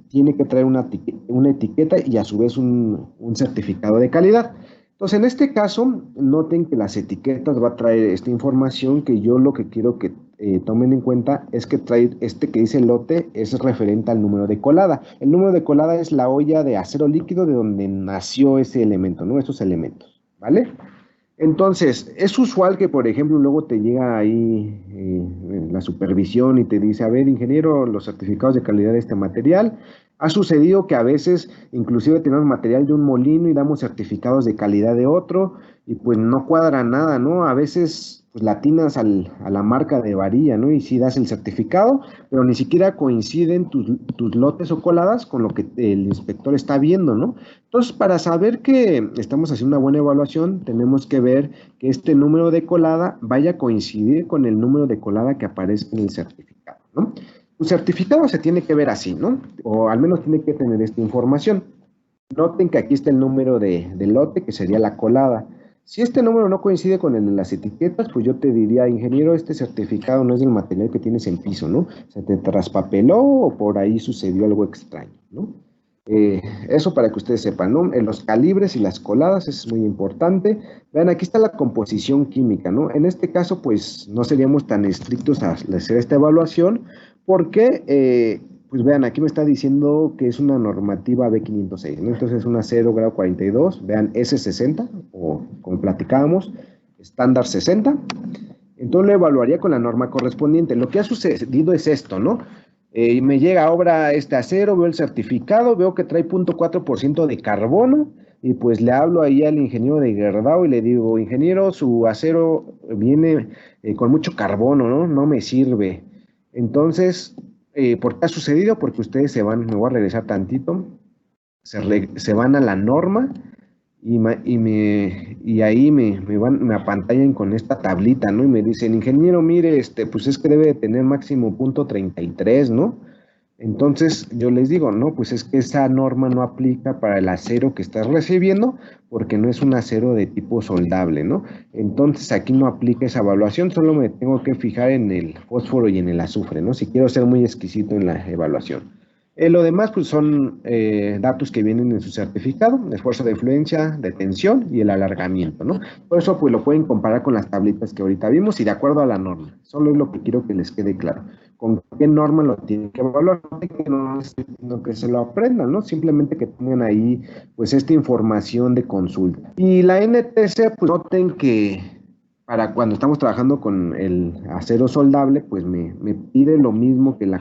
tiene que traer una etiqueta y a su vez un certificado de calidad. Entonces, en este caso, noten que las etiquetas va a traer esta información que yo lo que quiero que tomen en cuenta es que trae que dice lote es referente al número de colada. El número de colada es la olla de acero líquido de donde nació ese elemento, ¿no? Esos elementos, ¿vale? Entonces, es usual que, por ejemplo, luego te llega ahí la supervisión y te dice, a ver, ingeniero, los certificados de calidad de este material. Ha sucedido que a veces, inclusive tenemos material de un molino y damos certificados de calidad de otro y pues no cuadra nada, ¿no? A veces pues latinas a la marca de varilla, ¿no? Y sí das el certificado, pero ni siquiera coinciden tus lotes o coladas con lo que el inspector está viendo, ¿no? Entonces, para saber que estamos haciendo una buena evaluación, tenemos que ver que este número de colada vaya a coincidir con el número de colada que aparece en el certificado, ¿no? Un certificado se tiene que ver así, ¿no? O al menos tiene que tener esta información. Noten que aquí está el número de lote, que sería la colada. Si este número no coincide con el de las etiquetas, pues yo te diría, ingeniero, este certificado no es del material que tienes en piso, ¿no? Se te traspapeló o por ahí sucedió algo extraño, ¿no? Eso para que ustedes sepan, ¿no? En los calibres y las coladas es muy importante. Vean, aquí está la composición química, ¿no? En este caso, pues no seríamos tan estrictos a hacer esta evaluación porque, pues vean, aquí me está diciendo que es una normativa B506, ¿no? Entonces es una 0 grado 42, vean, S60, o como platicábamos, estándar 60. Entonces lo evaluaría con la norma correspondiente. Lo que ha sucedido es esto, ¿no? Me llega obra este acero, veo el certificado, veo que trae 0.4% de carbono y pues le hablo ahí al ingeniero de Gerdau y le digo, ingeniero, su acero viene con mucho carbono, ¿no? No me sirve. Entonces, ¿por qué ha sucedido? Porque ustedes me voy a regresar tantito, se van a la norma y ahí me apantallan con esta tablita, ¿no? Y me dicen, ingeniero, mire, pues es que debe de tener máximo 0.33, ¿no? Entonces yo les digo, no, pues es que esa norma no aplica para el acero que estás recibiendo porque no es un acero de tipo soldable, ¿no? Entonces aquí no aplica esa evaluación, solo me tengo que fijar en el fósforo y en el azufre, ¿no? Si quiero ser muy exquisito en la evaluación. Lo demás, pues son datos que vienen en su certificado, esfuerzo de influencia, de tensión y el alargamiento, ¿no? Por eso, pues lo pueden comparar con las tablitas que ahorita vimos y de acuerdo a la norma. Solo es lo que quiero que les quede claro. ¿Con qué norma lo tienen que evaluar? Que no estoy diciendo que se lo aprendan, ¿no? Simplemente que tengan ahí, pues, esta información de consulta. Y la NTC, pues, noten que para cuando estamos trabajando con el acero soldable, pues me pide lo mismo que la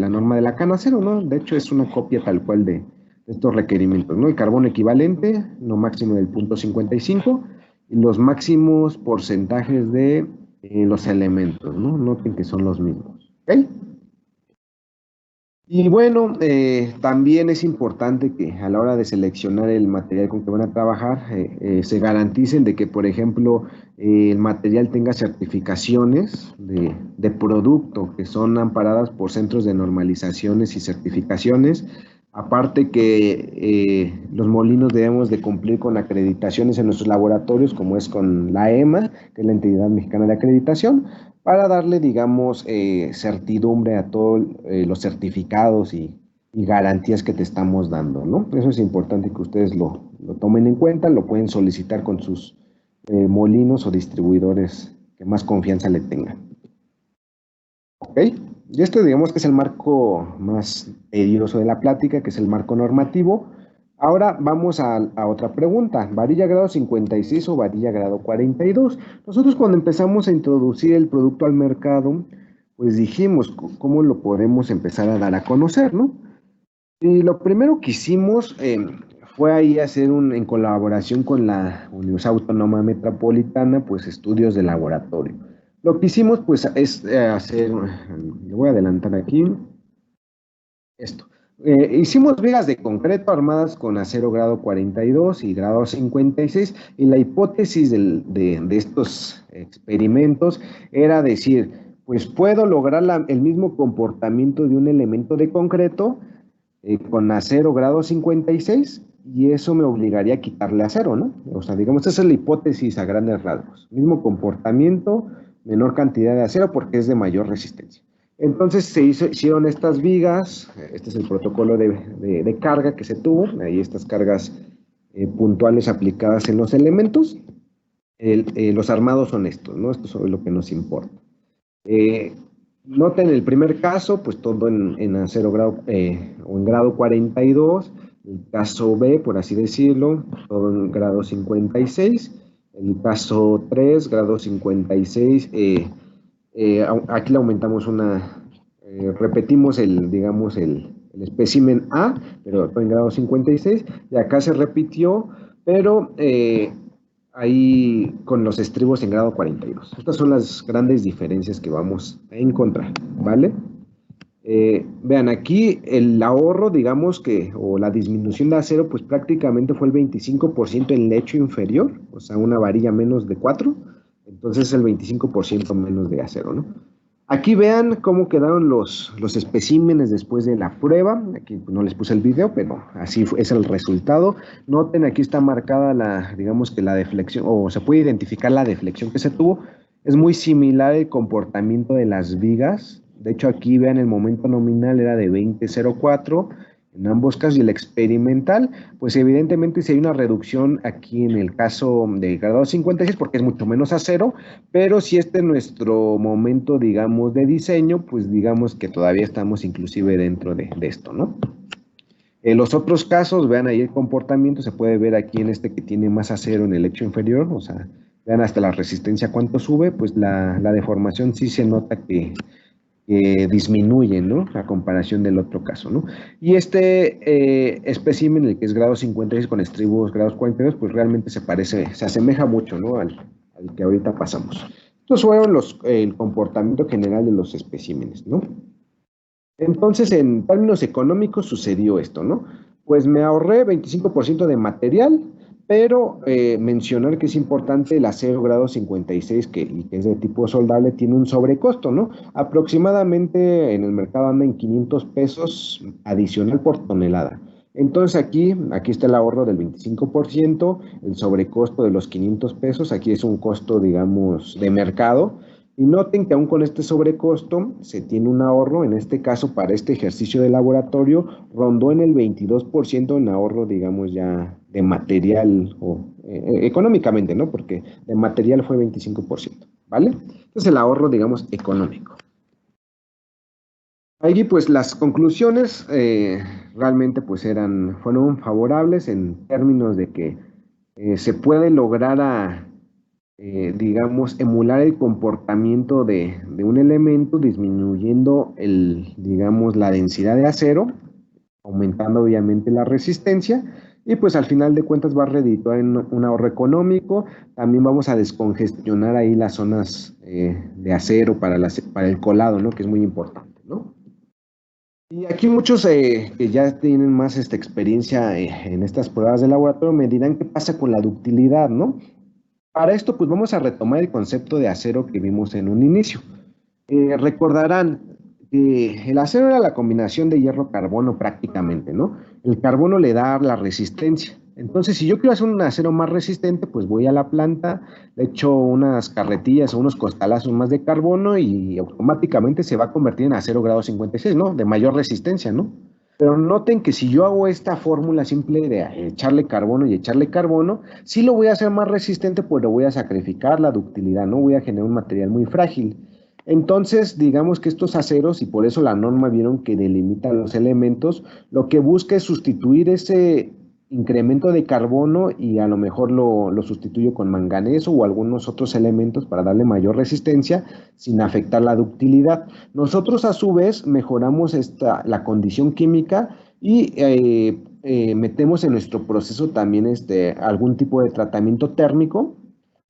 norma de la Canacero, ¿no? De hecho, es una copia tal cual de estos requerimientos, ¿no? El carbono equivalente, no máximo del 0.55, y los máximos porcentajes de los elementos, ¿no? Noten que son los mismos. ¿Ok? Y bueno, también es importante que a la hora de seleccionar el material con que van a trabajar, se garanticen de que, por ejemplo, el material tenga certificaciones de producto que son amparadas por centros de normalizaciones y certificaciones. Aparte que los molinos debemos de cumplir con acreditaciones en nuestros laboratorios, como es con la EMA, que es la Entidad Mexicana de Acreditación, para darle, digamos, certidumbre a todos los certificados y garantías que te estamos dando, ¿no? Eso es importante que ustedes lo tomen en cuenta, lo pueden solicitar con sus molinos o distribuidores que más confianza le tengan. ¿Ok? Y este, digamos que es el marco más tedioso de la plática, que es el marco normativo. Ahora vamos a otra pregunta, ¿varilla grado 56 o varilla grado 42? Nosotros cuando empezamos a introducir el producto al mercado, pues dijimos, ¿cómo lo podemos empezar a dar a conocer, no? Y lo primero que hicimos fue ahí hacer en colaboración con la Universidad Autónoma Metropolitana, pues estudios de laboratorio. Lo que hicimos, pues, es hacer, le voy a adelantar aquí, esto. Hicimos vigas de concreto armadas con acero grado 42 y grado 56 y la hipótesis de estos experimentos era decir, pues puedo lograr el mismo comportamiento de un elemento de concreto con acero grado 56 y eso me obligaría a quitarle acero, ¿no? O sea, digamos, esa es la hipótesis a grandes rasgos. Mismo comportamiento, menor cantidad de acero porque es de mayor resistencia. Entonces hicieron estas vigas, este es el protocolo de carga que se tuvo, ahí estas cargas puntuales aplicadas en los elementos. Los armados son estos, ¿no? Esto es lo que nos importa. Noten el primer caso, pues todo en acero grado o en grado 42, el caso B, por así decirlo, todo en grado 56, el caso 3, grado 56, aquí le aumentamos repetimos digamos, el espécimen A, pero en grado 56, y acá se repitió, pero ahí con los estribos en grado 42. Estas son las grandes diferencias que vamos a encontrar, ¿vale? Vean, aquí el ahorro, digamos que, o la disminución de acero, pues prácticamente fue el 25% en lecho inferior, o sea, una varilla menos de 4, entonces el 25% menos de acero, ¿no? Aquí vean cómo quedaron los especímenes después de la prueba. Aquí no les puse el video, pero así es el resultado. Noten, aquí está marcada digamos que la deflexión, o se puede identificar la deflexión que se tuvo. Es muy similar el comportamiento de las vigas. De hecho, aquí vean el momento nominal era de 20.04 en ambos casos, y el experimental, pues evidentemente si hay una reducción aquí en el caso de grado 56 porque es mucho menos acero, pero si este es nuestro momento, digamos, de diseño, pues digamos que todavía estamos inclusive dentro de esto, ¿no? En los otros casos, vean ahí el comportamiento, se puede ver aquí en este que tiene más acero en el lecho inferior, o sea, vean hasta la resistencia cuánto sube, pues la deformación sí se nota que disminuye, ¿no? A comparación del otro caso, ¿no? Y este espécimen, el que es grado 56 con estribos grados 42, pues realmente se asemeja mucho, ¿no? Al que ahorita pasamos. Estos fueron el comportamiento general de los especímenes, ¿no? Entonces, en términos económicos sucedió esto, ¿no? Pues me ahorré 25% de material, pero mencionar que es importante el acero grado 56, que es de tipo soldable, tiene un sobrecosto, ¿no? Aproximadamente en el mercado anda en 500 pesos adicional por tonelada. Entonces aquí está el ahorro del 25%, el sobrecosto de los 500 pesos, aquí es un costo, digamos, de mercado. Y noten que aún con este sobrecosto se tiene un ahorro, en este caso para este ejercicio de laboratorio, rondó en el 22% en ahorro, digamos ya de material, o económicamente, ¿no? Porque de material fue 25%, ¿vale? Entonces el ahorro, digamos, económico. Ahí pues las conclusiones realmente pues fueron favorables en términos de que se puede lograr digamos, emular el comportamiento de un elemento disminuyendo digamos, la densidad de acero, aumentando obviamente la resistencia, y pues al final de cuentas va a redituar en un ahorro económico. También vamos a descongestionar ahí las zonas de acero para el colado, ¿no? Que es muy importante, ¿no? Y aquí muchos que ya tienen más experiencia en estas pruebas de laboratorio me dirán qué pasa con la ductilidad, ¿no? Para esto, pues vamos a retomar el concepto de acero que vimos en un inicio. Recordarán que el acero era la combinación de hierro-carbono prácticamente, ¿no? El carbono le da la resistencia. Entonces, si yo quiero hacer un acero más resistente, pues voy a la planta, le echo unas carretillas o unos costalazos más de carbono y automáticamente se va a convertir en acero grado 56, ¿no? De mayor resistencia, ¿no? Pero noten que si yo hago esta fórmula simple de echarle carbono, sí lo voy a hacer más resistente, pues lo voy a sacrificar la ductilidad, ¿no? Voy a generar un material muy frágil. Entonces, digamos que estos aceros, y por eso la norma vieron que delimita los elementos, lo que busca es sustituir ese incremento de carbono y a lo mejor lo sustituyo con manganeso o algunos otros elementos para darle mayor resistencia sin afectar la ductilidad. Nosotros a su vez mejoramos la condición química y metemos en nuestro proceso también algún tipo de tratamiento térmico,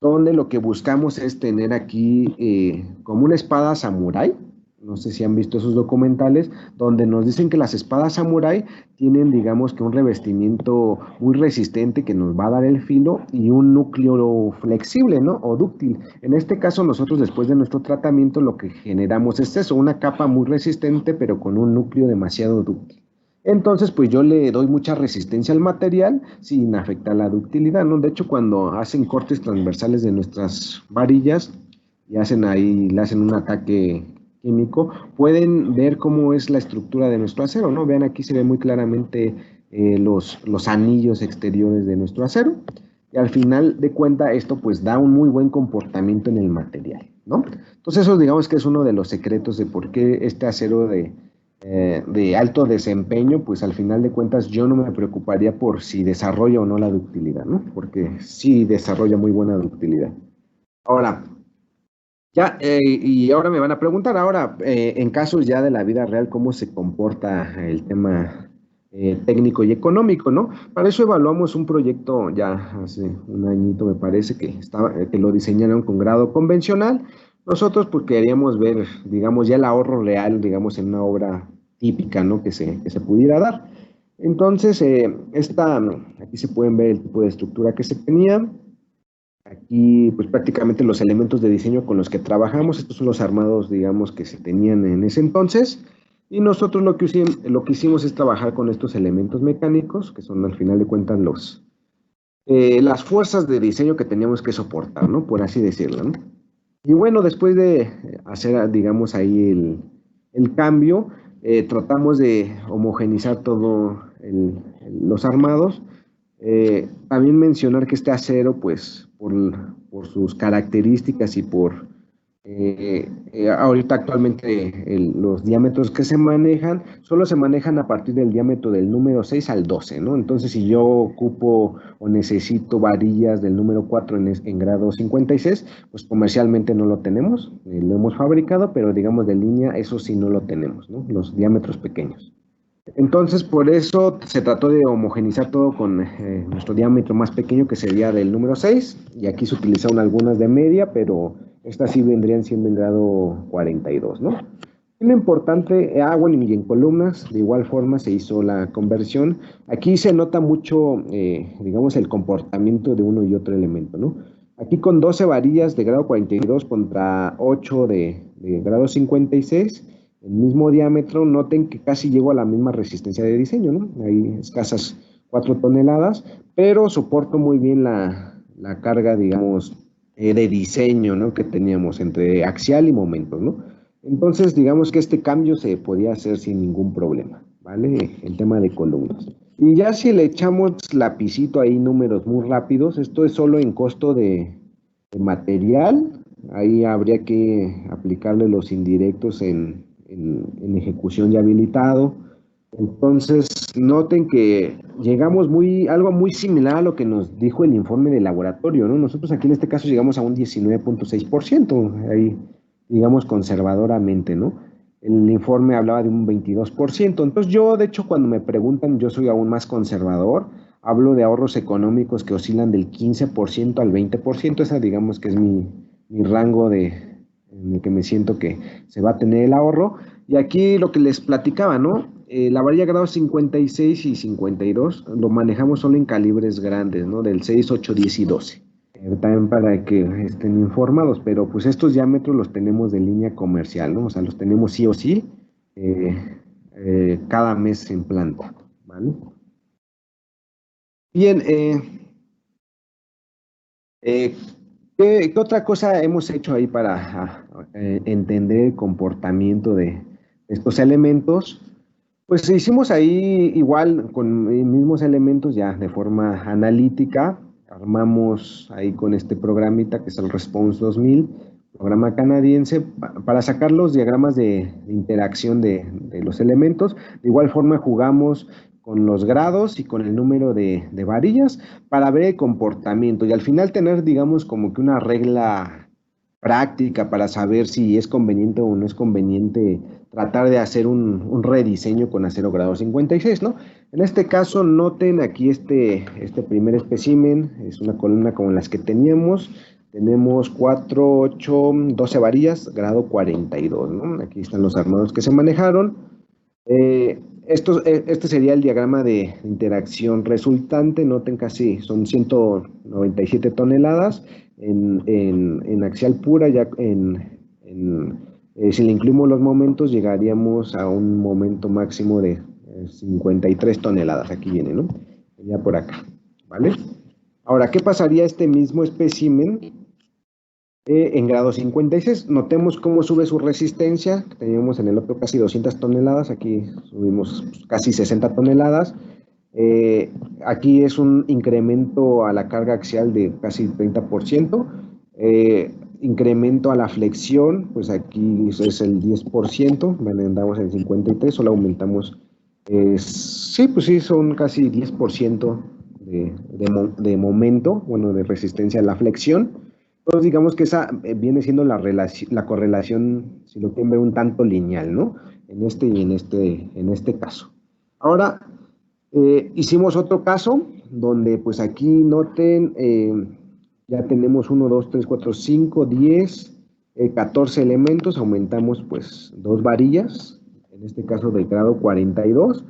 donde lo que buscamos es tener aquí como una espada samurái. No sé si han visto esos documentales, donde nos dicen que las espadas samurái tienen, digamos, que un revestimiento muy resistente que nos va a dar el filo y un núcleo flexible, ¿no? O dúctil. En este caso, nosotros después de nuestro tratamiento lo que generamos es eso, una capa muy resistente, pero con un núcleo demasiado dúctil. Entonces, pues yo le doy mucha resistencia al material sin afectar la ductilidad, ¿no? De hecho, cuando hacen cortes transversales de nuestras varillas y le hacen un ataque químico, pueden ver cómo es la estructura de nuestro acero, ¿no? Vean, aquí se ve muy claramente los anillos exteriores de nuestro acero. Y al final de cuentas, esto pues da un muy buen comportamiento en el material, ¿no? Entonces, eso digamos que es uno de los secretos de por qué este acero de alto desempeño, pues al final de cuentas yo no me preocuparía por si desarrolla o no la ductilidad, ¿no? Porque sí desarrolla muy buena ductilidad. Ahora, y ahora me van a preguntar, ahora, en casos ya de la vida real, ¿cómo se comporta el tema técnico y económico, ¿no? Para eso evaluamos un proyecto ya hace un añito, me parece, que lo diseñaron con grado convencional. Nosotros pues queríamos ver, digamos, ya el ahorro real, digamos, en una obra típica, ¿no? Que se pudiera dar. Entonces, aquí se pueden ver el tipo de estructura que se tenía. Aquí, pues prácticamente los elementos de diseño con los que trabajamos, estos son los armados, digamos, que se tenían en ese entonces. Y nosotros lo que hicimos es trabajar con estos elementos mecánicos, que son al final de cuentas las fuerzas de diseño que teníamos que soportar, ¿no? Por así decirlo, ¿no? Y bueno, después de hacer, digamos, ahí el cambio, tratamos de homogenizar todos los armados. También mencionar que este acero, pues, por sus características y ahorita actualmente los diámetros que se manejan, solo se manejan a partir del diámetro del número 6 al 12, ¿no? Entonces, si yo ocupo o necesito varillas del número 4 en grado 56, pues comercialmente no lo tenemos, lo hemos fabricado, pero digamos de línea, eso sí no lo tenemos, ¿no? Los diámetros pequeños. Entonces, por eso se trató de homogenizar todo con nuestro diámetro más pequeño, que sería del número 6, y aquí se utilizaron algunas de media, pero estas sí vendrían siendo en grado 42, ¿no? Y lo importante, bueno, y en columnas, de igual forma se hizo la conversión. Aquí se nota mucho, digamos, el comportamiento de uno y otro elemento, ¿no? Aquí con 12 varillas de grado 42 contra 8 de grado 56, el mismo diámetro, noten que casi llego a la misma resistencia de diseño, ¿no? Hay escasas 4 toneladas, pero soporto muy bien la carga, digamos, de diseño, ¿no? Que teníamos entre axial y momentos, ¿no? Entonces, digamos que este cambio se podía hacer sin ningún problema, ¿vale? El tema de columnas. Y ya si le echamos lapicito ahí, números muy rápidos, esto es solo en costo de material, ahí habría que aplicarle los indirectos en ejecución y habilitado. Entonces, noten que llegamos algo muy similar a lo que nos dijo el informe de laboratorio, ¿no? Nosotros aquí en este caso llegamos a un 19.6%, ahí digamos conservadoramente, ¿no? El informe hablaba de un 22%. Entonces yo, de hecho, cuando me preguntan, yo soy aún más conservador. hablo de ahorros económicos que oscilan del 15% al 20%. Esa digamos que es mi rango en el que me siento que se va a tener el ahorro. Y aquí lo que les platicaba, ¿no? La varilla grado 56 y 52 lo manejamos solo en calibres grandes, ¿no? Del 6, 8, 10 y 12. También para que estén informados, pero pues estos diámetros los tenemos de línea comercial, ¿no? O sea, los tenemos sí o sí cada mes en planta, ¿vale? Bien, ¿qué otra cosa hemos hecho ahí para entender el comportamiento de estos elementos? Pues hicimos ahí igual con mismos elementos ya de forma analítica. Armamos ahí con este programita que es el Response 2000, programa canadiense, para sacar los diagramas de interacción de los elementos. De igual forma jugamos con los grados y con el número de varillas para ver el comportamiento y al final tener, digamos, como que una regla práctica para saber si es conveniente o no es conveniente tratar de hacer un rediseño con acero grado 56, ¿no? En este caso, noten aquí este primer espécimen, es una columna como las que teníamos. Tenemos 4, 8, 12 varillas, grado 42, ¿no? Aquí están los armados que se manejaron. Este sería el diagrama de interacción resultante. Noten casi son 197 toneladas en axial pura. Si le incluimos los momentos, llegaríamos a un momento máximo de 53 toneladas. Aquí viene, ¿no? Ya por acá, ¿vale? Ahora, ¿qué pasaría este mismo espécimen en grado 56? Notemos cómo sube su resistencia. Teníamos en el otro casi 200 toneladas, aquí subimos casi 60 toneladas. Aquí es un incremento a la carga axial de casi 30%. Incremento a la flexión, pues aquí es el 10%, andamos en 53, solo aumentamos, sí, pues sí, son casi 10% de momento, bueno, de resistencia a la flexión. Entonces, digamos que esa viene siendo la correlación, si lo quieren ver, un tanto lineal, ¿no? En este y en este caso. Ahora, hicimos otro caso, donde pues aquí noten, ya tenemos 1, 2, 3, 4, 5, 10, 14 elementos, aumentamos pues 2 varillas, en este caso del grado 42.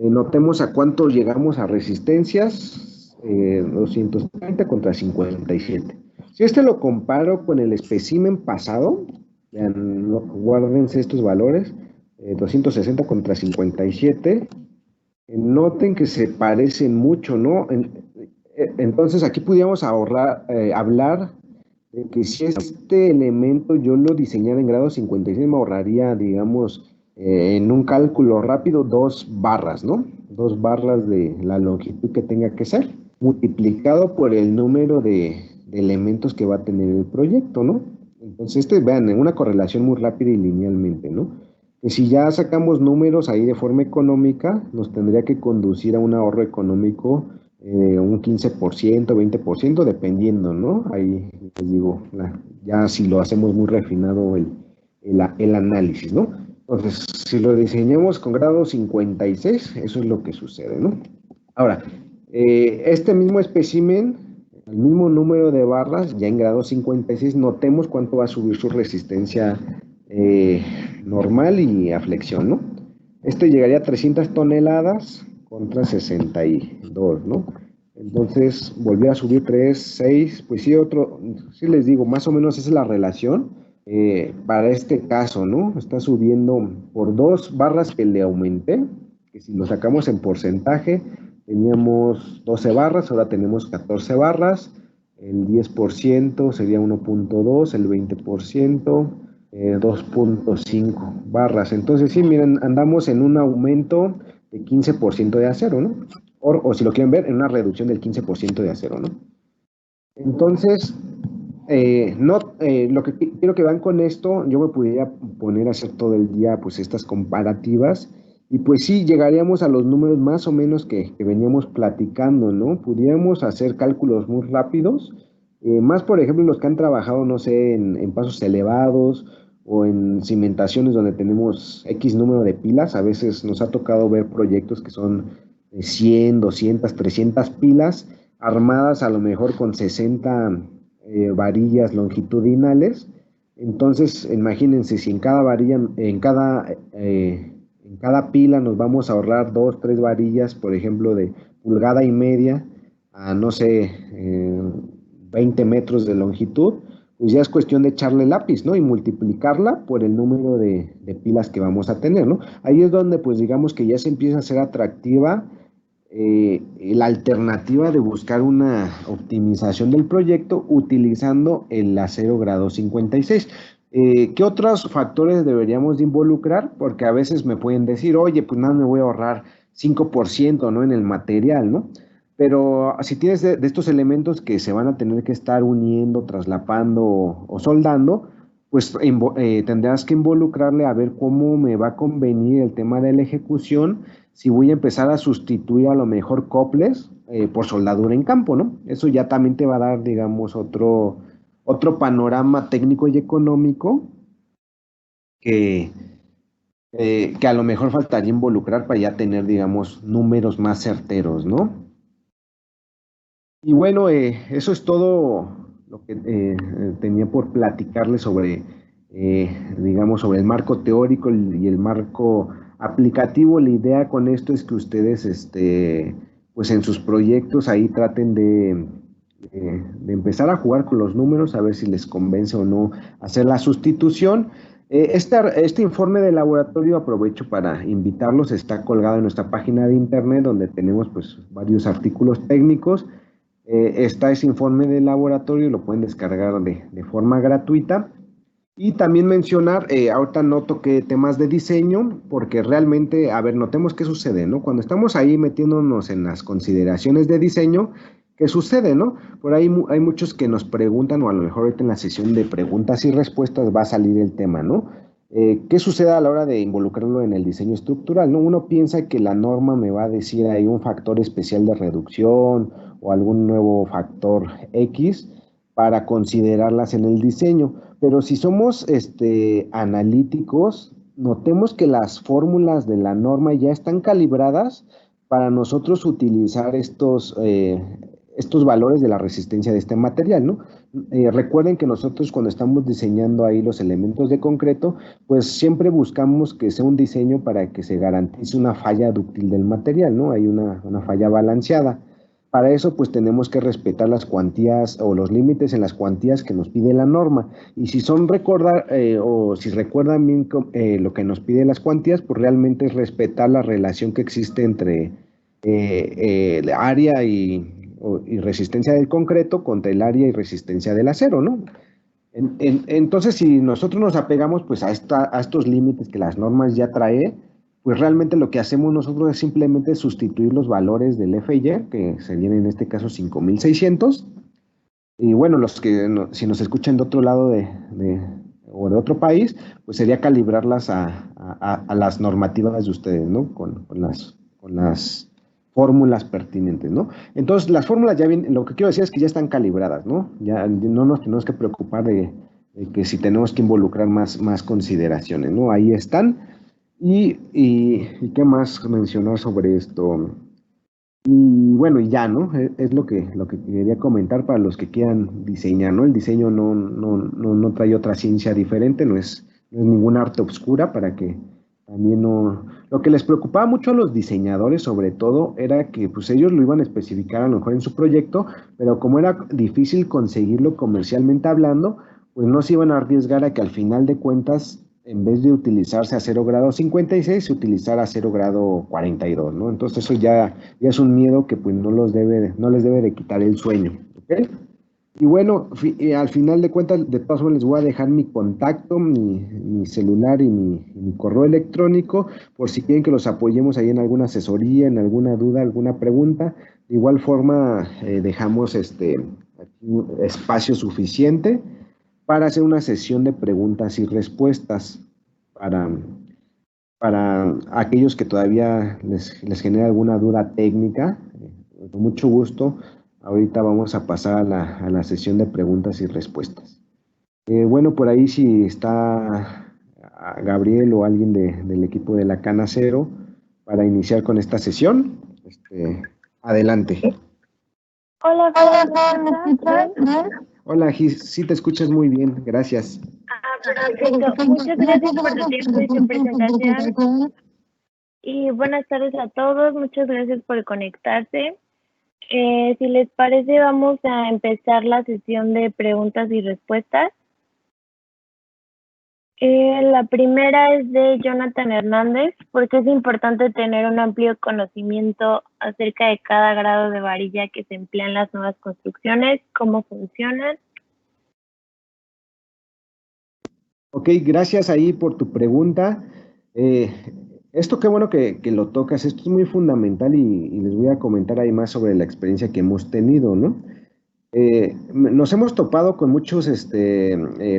Notemos a cuánto llegamos a resistencias, 230 contra 57. Si este lo comparo con el espécimen pasado, vean, guárdense estos valores, 260 contra 57, noten que se parecen mucho, ¿no? Entonces aquí pudiéramos hablar de que si este elemento yo lo diseñara en grado 56, me ahorraría, digamos, en un cálculo rápido, 2 barras, ¿no? 2 barras de la longitud que tenga que ser, multiplicado por el número de elementos que va a tener el proyecto, ¿no? Entonces, vean, en una correlación muy rápida y linealmente, ¿no? Que si ya sacamos números ahí de forma económica, nos tendría que conducir a un ahorro económico un 15%, 20%, dependiendo, ¿no? Ahí les digo, ya si lo hacemos muy refinado el análisis, ¿no? Entonces, si lo diseñamos con grado 56, eso es lo que sucede, ¿no? Ahora, este mismo espécimen, el mismo número de barras, ya en grado 56, notemos cuánto va a subir su resistencia normal y a flexión, ¿no? Este llegaría a 300 toneladas contra 62, ¿no? Entonces, volvió a subir 3, 6, pues sí, sí les digo, más o menos esa es la relación para este caso, ¿no? Está subiendo por 2 barras que le aumenté, que si lo sacamos en porcentaje, teníamos 12 barras, ahora tenemos 14 barras, el 10% sería 1.2, el 20%, 2.5 barras. Entonces, sí, miren, andamos en un aumento de 15% de acero, ¿no? O si lo quieren ver, en una reducción del 15% de acero, ¿no? Entonces, lo que quiero que vean con esto, yo me pudiera poner a hacer todo el día, pues, estas comparativas, y pues sí, llegaríamos a los números más o menos que veníamos platicando, ¿no? Pudiéramos hacer cálculos muy rápidos, más por ejemplo los que han trabajado, no sé, en pasos elevados o en cimentaciones donde tenemos X número de pilas. A veces nos ha tocado ver proyectos que son 100, 200, 300 pilas armadas a lo mejor con 60 varillas longitudinales. Entonces, imagínense, si en cada varilla, en cada pila nos vamos a ahorrar 2, 3 varillas, por ejemplo, de pulgada y media a, no sé, 20 metros de longitud, pues ya es cuestión de echarle lápiz, ¿no? Y multiplicarla por el número de pilas que vamos a tener, ¿no? Ahí es donde, pues digamos que ya se empieza a ser atractiva la alternativa de buscar una optimización del proyecto utilizando el acero grado 56. ¿Qué otros factores deberíamos de involucrar? Porque a veces me pueden decir, oye, pues nada, me voy a ahorrar 5%, ¿no? En el material, ¿no? Pero si tienes de estos elementos que se van a tener que estar uniendo, traslapando o soldando, pues tendrás que involucrarle a ver cómo me va a convenir el tema de la ejecución, si voy a empezar a sustituir a lo mejor coples por soldadura en campo, ¿no? Eso ya también te va a dar, digamos, otro panorama técnico y económico que, que a lo mejor faltaría involucrar para ya tener, digamos, números más certeros, ¿no? Y bueno, eso es todo lo que tenía por platicarles sobre, digamos, sobre el marco teórico y el marco aplicativo. La idea con esto es que ustedes, pues en sus proyectos ahí traten de empezar a jugar con los números, a ver si les convence o no hacer la sustitución. Este informe de laboratorio, aprovecho para invitarlos, está colgado en nuestra página de internet donde tenemos pues varios artículos técnicos. Está ese informe de laboratorio, lo pueden descargar de forma gratuita. Y también mencionar, ahorita no toqué temas de diseño, porque realmente, a ver, notemos qué sucede, ¿no? Cuando estamos ahí metiéndonos en las consideraciones de diseño, ¿qué sucede, no? Por ahí hay muchos que nos preguntan, o a lo mejor ahorita en la sesión de preguntas y respuestas va a salir el tema, ¿no? ¿Qué sucede a la hora de involucrarlo en el diseño estructural, no? Uno piensa que la norma me va a decir ahí un factor especial de reducción o algún nuevo factor X para considerarlas en el diseño. Pero si somos analíticos, notemos que las fórmulas de la norma ya están calibradas para nosotros utilizar estos valores de la resistencia de este material, ¿no? Recuerden que nosotros cuando estamos diseñando ahí los elementos de concreto, pues siempre buscamos que sea un diseño para que se garantice una falla dúctil del material, ¿no? Hay una falla balanceada. Para eso, pues tenemos que respetar las cuantías o los límites en las cuantías que nos pide la norma. Y si son o si recuerdan bien lo que nos pide las cuantías, pues realmente es respetar la relación que existe entre el área y resistencia del concreto contra el área y resistencia del acero, ¿no? Entonces, si nosotros nos apegamos pues a estos límites que las normas ya traen, pues realmente lo que hacemos nosotros es simplemente sustituir los valores del FY, que serían en este caso 5600, y bueno, si nos escuchan de otro lado o de otro país, pues sería calibrarlas a las normativas de ustedes, ¿no? Con las fórmulas pertinentes, ¿no? Entonces, las fórmulas ya vienen, lo que quiero decir es que ya están calibradas, ¿no? Ya no nos tenemos que preocupar de que si tenemos que involucrar más consideraciones, ¿no? Ahí están. ¿Y qué más mencionar sobre esto? Y bueno, y ya, ¿no? Es lo que quería comentar para los que quieran diseñar, ¿no? El diseño no trae otra ciencia diferente, no es ningún arte obscura para que también no... Lo que les preocupaba mucho a los diseñadores, sobre todo, era que pues ellos lo iban a especificar a lo mejor en su proyecto, pero como era difícil conseguirlo comercialmente hablando, pues no se iban a arriesgar a que al final de cuentas en vez de utilizarse acero grado 56, se utilizara acero grado 42, ¿no? Entonces eso ya es un miedo que pues no les debe de quitar el sueño, ¿ok? Y bueno, al final de cuentas, de todas formas les voy a dejar mi contacto, mi celular y mi correo electrónico, por si quieren que los apoyemos ahí en alguna asesoría, en alguna duda, alguna pregunta. De igual forma, dejamos aquí un espacio suficiente para hacer una sesión de preguntas y respuestas para, para aquellos que todavía les genera alguna duda técnica. Con mucho gusto, ahorita vamos a pasar a la sesión de preguntas y respuestas. Bueno, por ahí si está Gabriel o alguien del equipo de la Canacero para iniciar con esta sesión, Adelante. Hola, Fran, ¿me escuchas bien? Hola, Gis, sí te escuchas muy bien, gracias. Perfecto. Muchas gracias por tu tiempo y tu presentación. Y buenas tardes a todos. Muchas gracias por conectarse. Si les parece, vamos a empezar la sesión de preguntas y respuestas. La primera es de Jonathan Hernández, porque es importante tener un amplio conocimiento acerca de cada grado de varilla que se emplea en las nuevas construcciones, cómo funcionan. Ok, gracias ahí por tu pregunta. Esto qué bueno que lo tocas, esto es muy fundamental y les voy a comentar ahí más sobre la experiencia que hemos tenido, ¿no? Nos hemos topado con muchos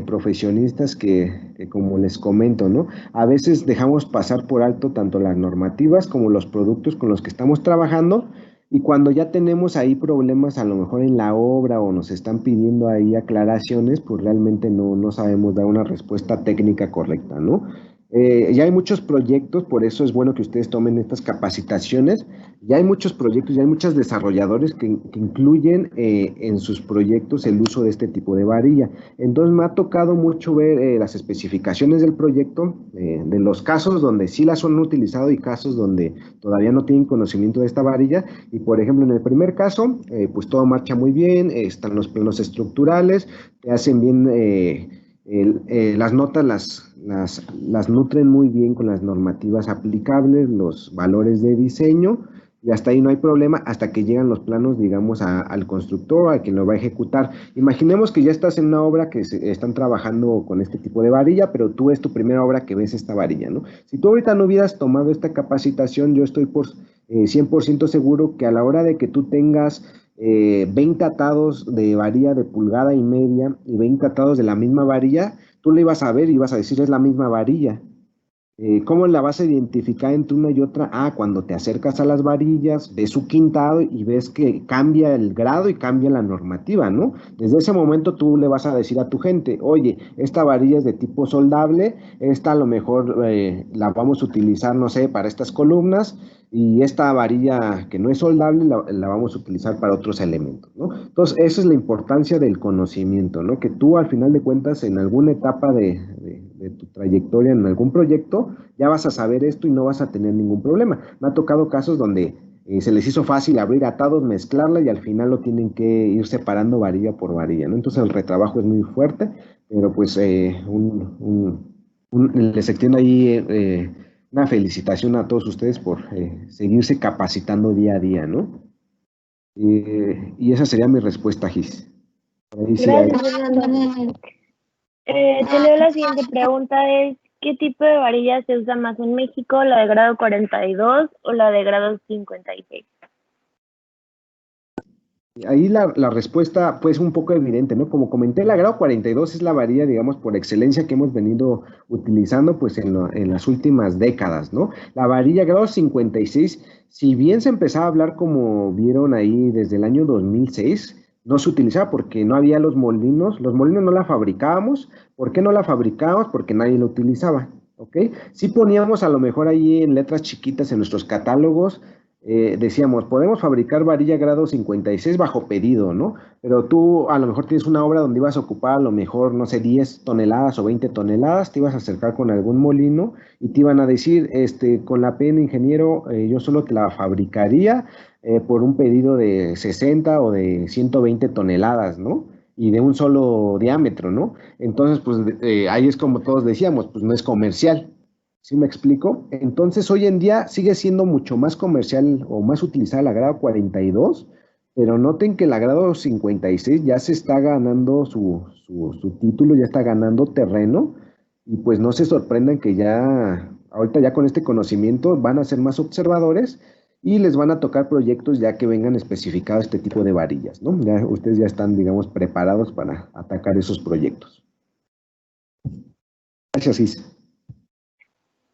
profesionistas que, como les comento, ¿no? A veces dejamos pasar por alto tanto las normativas como los productos con los que estamos trabajando y cuando ya tenemos ahí problemas a lo mejor en la obra o nos están pidiendo ahí aclaraciones, pues realmente no sabemos dar una respuesta técnica correcta, ¿no? Ya hay muchos proyectos, por eso es bueno que ustedes tomen estas capacitaciones. Ya hay muchos proyectos, ya hay muchos desarrolladores que incluyen en sus proyectos el uso de este tipo de varilla. Entonces me ha tocado mucho ver las especificaciones del proyecto, de los casos donde sí las han utilizado y casos donde todavía no tienen conocimiento de esta varilla. Y por ejemplo, en el primer caso, pues todo marcha muy bien, están los planos estructurales, te hacen bien las notas, las nutren muy bien con las normativas aplicables, los valores de diseño, y hasta ahí no hay problema, hasta que llegan los planos, digamos, al constructor, a quien lo va a ejecutar. Imaginemos que ya estás en una obra que están trabajando con este tipo de varilla, pero tú es tu primera obra que ves esta varilla, ¿no? Si tú ahorita no hubieras tomado esta capacitación, yo estoy por 100% seguro que a la hora de que tú tengas 20 atados de varilla de pulgada y media y 20 atados de la misma varilla, tú le ibas a ver y ibas a decir es la misma varilla. ¿Cómo la vas a identificar entre una y otra? Ah, cuando te acercas a las varillas, ves su quintado y ves que cambia el grado y cambia la normativa, ¿no? Desde ese momento tú le vas a decir a tu gente, oye, esta varilla es de tipo soldable, esta a lo mejor la vamos a utilizar, no sé, para estas columnas, y esta varilla que no es soldable la vamos a utilizar para otros elementos, ¿no? Entonces, esa es la importancia del conocimiento, ¿no? Que tú al final de cuentas en alguna etapa de tu trayectoria en algún proyecto, ya vas a saber esto y no vas a tener ningún problema. Me ha tocado casos donde se les hizo fácil abrir atados, mezclarla y al final lo tienen que ir separando varilla por varilla, ¿no? Entonces el retrabajo es muy fuerte, pero pues les extiendo ahí una felicitación a todos ustedes por seguirse capacitando día a día, ¿no? Y esa sería mi respuesta, Gis. Ahí sí gracias, Fernando. Te leo la siguiente pregunta, es ¿qué tipo de varilla se usa más en México, la de grado 42 o la de grado 56? Ahí la respuesta pues un poco evidente, ¿no? Como comenté, la grado 42 es la varilla, digamos, por excelencia que hemos venido utilizando pues en las últimas décadas, ¿no? La varilla grado 56, si bien se empezaba a hablar como vieron ahí desde el año 2006, no se utilizaba porque no había los molinos no la fabricábamos. ¿Por qué no la fabricábamos? Porque nadie la utilizaba, ¿ok? Sí poníamos a lo mejor ahí en letras chiquitas en nuestros catálogos, decíamos, podemos fabricar varilla grado 56 bajo pedido, ¿no? Pero tú a lo mejor tienes una obra donde ibas a ocupar a lo mejor, no sé, 10 toneladas o 20 toneladas, te ibas a acercar con algún molino y te iban a decir, con la pena, ingeniero, yo solo te la fabricaría por un pedido de 60 o de 120 toneladas, ¿no? Y de un solo diámetro, ¿no? Entonces, pues ahí es como todos decíamos, pues no es comercial. ¿Sí me explico? Entonces, hoy en día sigue siendo mucho más comercial o más utilizada la grado 42, pero noten que la grado 56 ya se está ganando su título, ya está ganando terreno, y pues no se sorprendan que ya, ahorita ya con este conocimiento van a ser más observadores y les van a tocar proyectos ya que vengan especificados este tipo de varillas, ¿no? Ya ustedes ya están, digamos, preparados para atacar esos proyectos. Gracias, Is.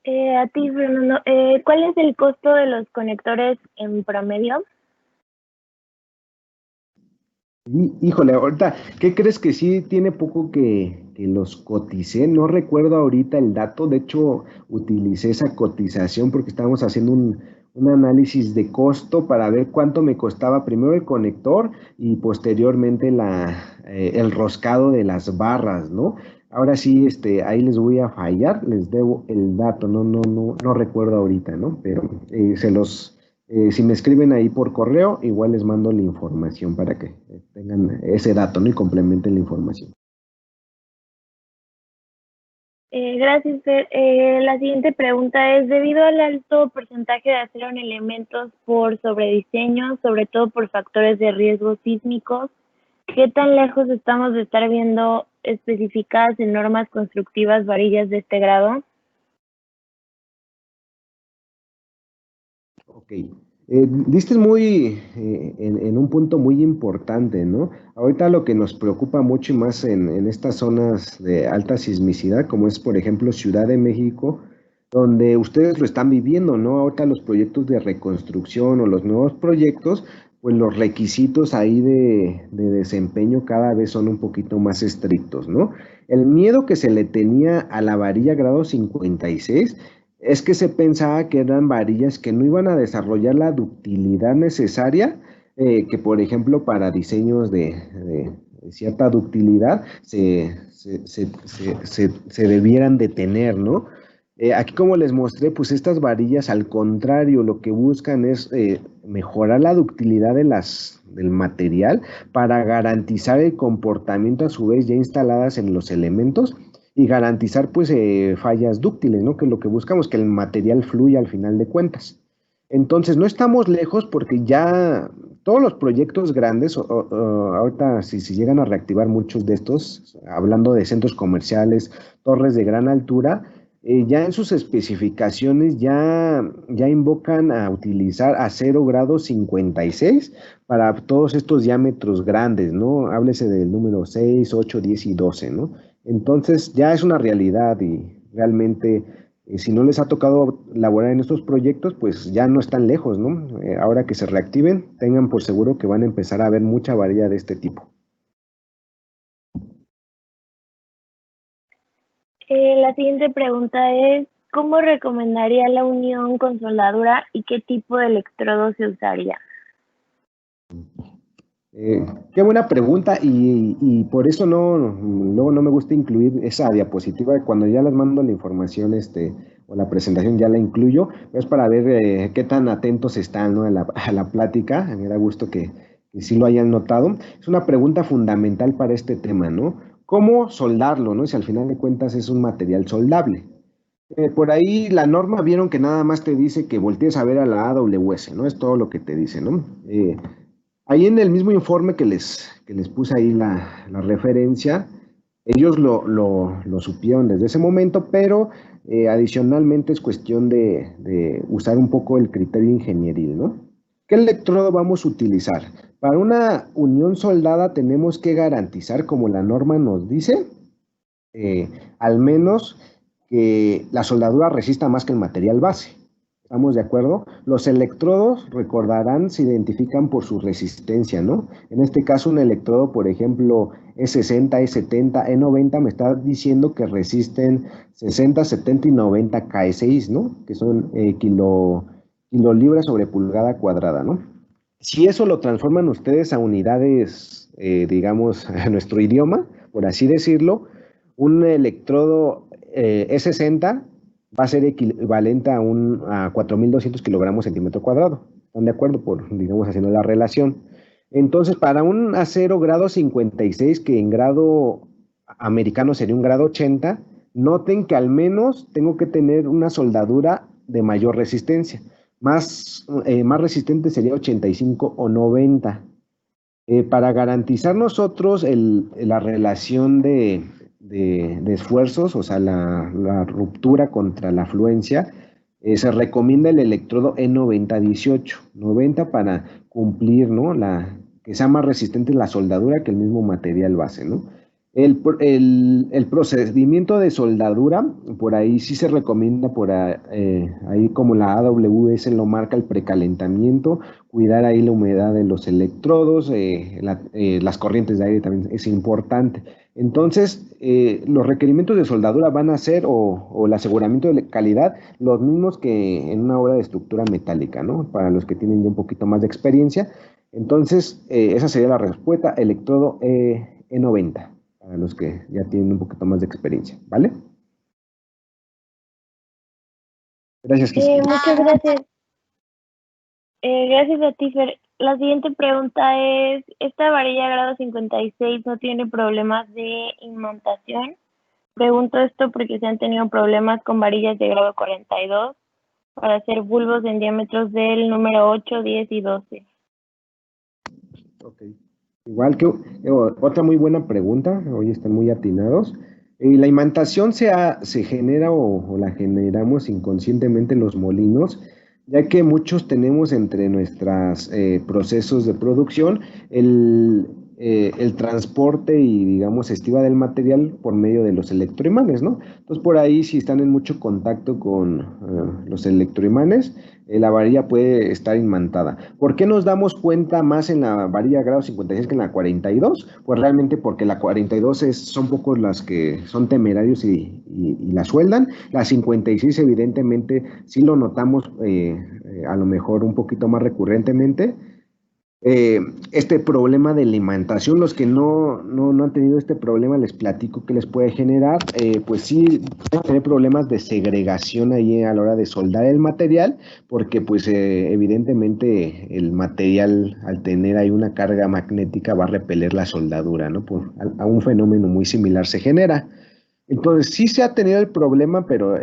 A ti, Fernando, ¿cuál es el costo de los conectores en promedio? Híjole, ahorita, ¿qué crees que sí tiene poco que los coticé? No recuerdo ahorita el dato, de hecho utilicé esa cotización porque estábamos haciendo un análisis de costo para ver cuánto me costaba primero el conector y posteriormente el roscado de las barras, ¿no? Ahora sí, ahí les voy a fallar, les debo el dato, no recuerdo ahorita, ¿no? Pero si me escriben ahí por correo, igual les mando la información para que tengan ese dato, ¿no? Y complementen la información. Gracias, Fer. La siguiente pregunta es, debido al alto porcentaje de acero en elementos por sobrediseño, sobre todo por factores de riesgo sísmicos, ¿qué tan lejos estamos de estar viendo especificadas en normas constructivas varillas de este grado? Ok. Diste en un punto muy importante, ¿no? Ahorita lo que nos preocupa mucho y más en estas zonas de alta sismicidad, como es por ejemplo Ciudad de México, donde ustedes lo están viviendo, ¿no? Ahorita los proyectos de reconstrucción o los nuevos proyectos, pues los requisitos ahí de desempeño cada vez son un poquito más estrictos, ¿no? El miedo que se le tenía a la varilla grado 56 es que se pensaba que eran varillas que no iban a desarrollar la ductilidad necesaria, que por ejemplo para diseños de cierta ductilidad se debieran de tener, ¿no? Aquí como les mostré, pues estas varillas al contrario, lo que buscan es mejorar la ductilidad del material para garantizar el comportamiento a su vez ya instaladas en los elementos y garantizar pues fallas dúctiles, ¿no? Que lo que buscamos, que el material fluya al final de cuentas. Entonces, no estamos lejos porque ya todos los proyectos grandes, ahorita si llegan a reactivar muchos de estos, hablando de centros comerciales, torres de gran altura, ya en sus especificaciones ya invocan a utilizar acero grado 56 para todos estos diámetros grandes, ¿no? Háblese del número 6, 8, 10 y 12, ¿no? Entonces ya es una realidad y realmente si no les ha tocado laborar en estos proyectos, pues ya no están lejos, ¿no? Ahora que se reactiven, tengan por seguro que van a empezar a ver mucha varilla de este tipo. La siguiente pregunta es, ¿cómo recomendaría la unión con soldadura y qué tipo de electrodo se usaría? Qué buena pregunta y por eso luego no me gusta incluir esa diapositiva. Cuando ya les mando la información o la presentación ya la incluyo, es para ver qué tan atentos están, ¿no? a la plática. Me da gusto que sí lo hayan notado. Es una pregunta fundamental para este tema, ¿no? ¿Cómo soldarlo, no? Si al final de cuentas es un material soldable. Por ahí la norma vieron que nada más te dice que voltees a ver a la AWS, ¿no? Es todo lo que te dice, ¿no? Ahí en el mismo informe que les puse ahí la referencia, ellos lo supieron desde ese momento, pero adicionalmente es cuestión de usar un poco el criterio ingenieril, ¿no? ¿Qué electrodo vamos a utilizar? Para una unión soldada tenemos que garantizar, como la norma nos dice, al menos que la soldadura resista más que el material base. ¿Estamos de acuerdo? Los electrodos, recordarán, se identifican por su resistencia, ¿no? En este caso, un electrodo, por ejemplo, E60, E70, E90, me está diciendo que resisten 60, 70 y 90 KE6, ¿no? Que son kilolibras sobre pulgada cuadrada, ¿no? Si eso lo transforman ustedes a unidades, digamos, a nuestro idioma, por así decirlo, un electrodo E60 va a ser equivalente a 4.200 kilogramos centímetro cuadrado. ¿Están de acuerdo? Digamos, haciendo la relación. Entonces, para un acero grado 56, que en grado americano sería un grado 80, noten que al menos tengo que tener una soldadura de mayor resistencia. Más resistente sería 85 o 90. Para garantizar nosotros la relación de esfuerzos, o sea, la ruptura contra la afluencia, se recomienda el electrodo E9018, 90 para cumplir, ¿no? Que sea más resistente la soldadura que el mismo material base, ¿no? El procedimiento de soldadura, por ahí sí se recomienda, ahí como la AWS lo marca, el precalentamiento, cuidar ahí la humedad de los electrodos, las corrientes de aire también es importante. Entonces, los requerimientos de soldadura van a ser, o el aseguramiento de calidad, los mismos que en una obra de estructura metálica, ¿no? Para los que tienen ya un poquito más de experiencia. Entonces, esa sería la respuesta, electrodo E90 para los que ya tienen un poquito más de experiencia, ¿vale? Gracias, Kis. Muchas gracias. Gracias a ti, Fer. La siguiente pregunta es, ¿esta varilla grado 56 no tiene problemas de imantación? Pregunto esto porque se han tenido problemas con varillas de grado 42 para hacer bulbos en diámetros del número 8, 10 y 12. Ok. Igual que otra muy buena pregunta, hoy están muy atinados. La imantación se genera o la generamos inconscientemente en los molinos, ya que muchos tenemos entre nuestros procesos de producción el transporte y, digamos, estiva del material por medio de los electroimanes, ¿no? Entonces, por ahí, si están en mucho contacto con los electroimanes, la varilla puede estar imantada. ¿Por qué nos damos cuenta más en la varilla grado 56 que en la 42? Pues realmente porque la 42 son pocos las que son temerarios y la sueldan. La 56 evidentemente sí lo notamos a lo mejor un poquito más recurrentemente. Este problema de alimentación, los que no han tenido este problema, les platico que les puede generar, pues sí, pueden tener problemas de segregación ahí a la hora de soldar el material, porque pues evidentemente el material al tener ahí una carga magnética va a repeler la soldadura, ¿no? A un fenómeno muy similar se genera. Entonces, sí se ha tenido el problema, pero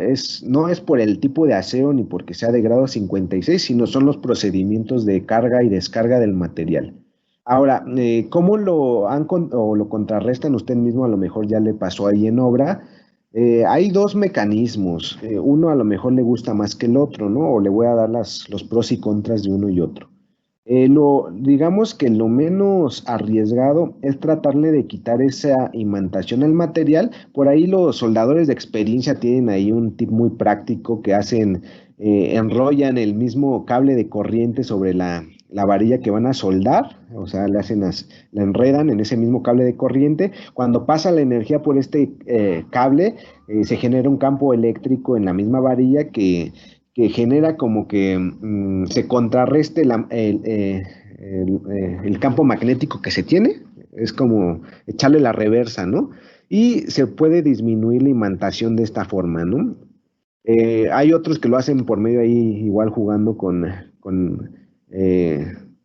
no es por el tipo de acero ni porque sea de grado 56, sino son los procedimientos de carga y descarga del material. Ahora, ¿cómo lo contrarrestan? Usted mismo a lo mejor ya le pasó ahí en obra. Hay dos mecanismos. Uno a lo mejor le gusta más que el otro, ¿no? O le voy a dar los pros y contras de uno y otro. Digamos que lo menos arriesgado es tratarle de quitar esa imantación al material. Por ahí los soldadores de experiencia tienen ahí un tip muy práctico que hacen, enrollan el mismo cable de corriente sobre la varilla que van a soldar, o sea, la enredan en ese mismo cable de corriente. Cuando pasa la energía por este cable, se genera un campo eléctrico en la misma varilla que genera como que se contrarreste el campo magnético que se tiene, es como echarle la reversa, ¿no? Y se puede disminuir la imantación de esta forma, ¿no? Hay otros que lo hacen por medio ahí, igual jugando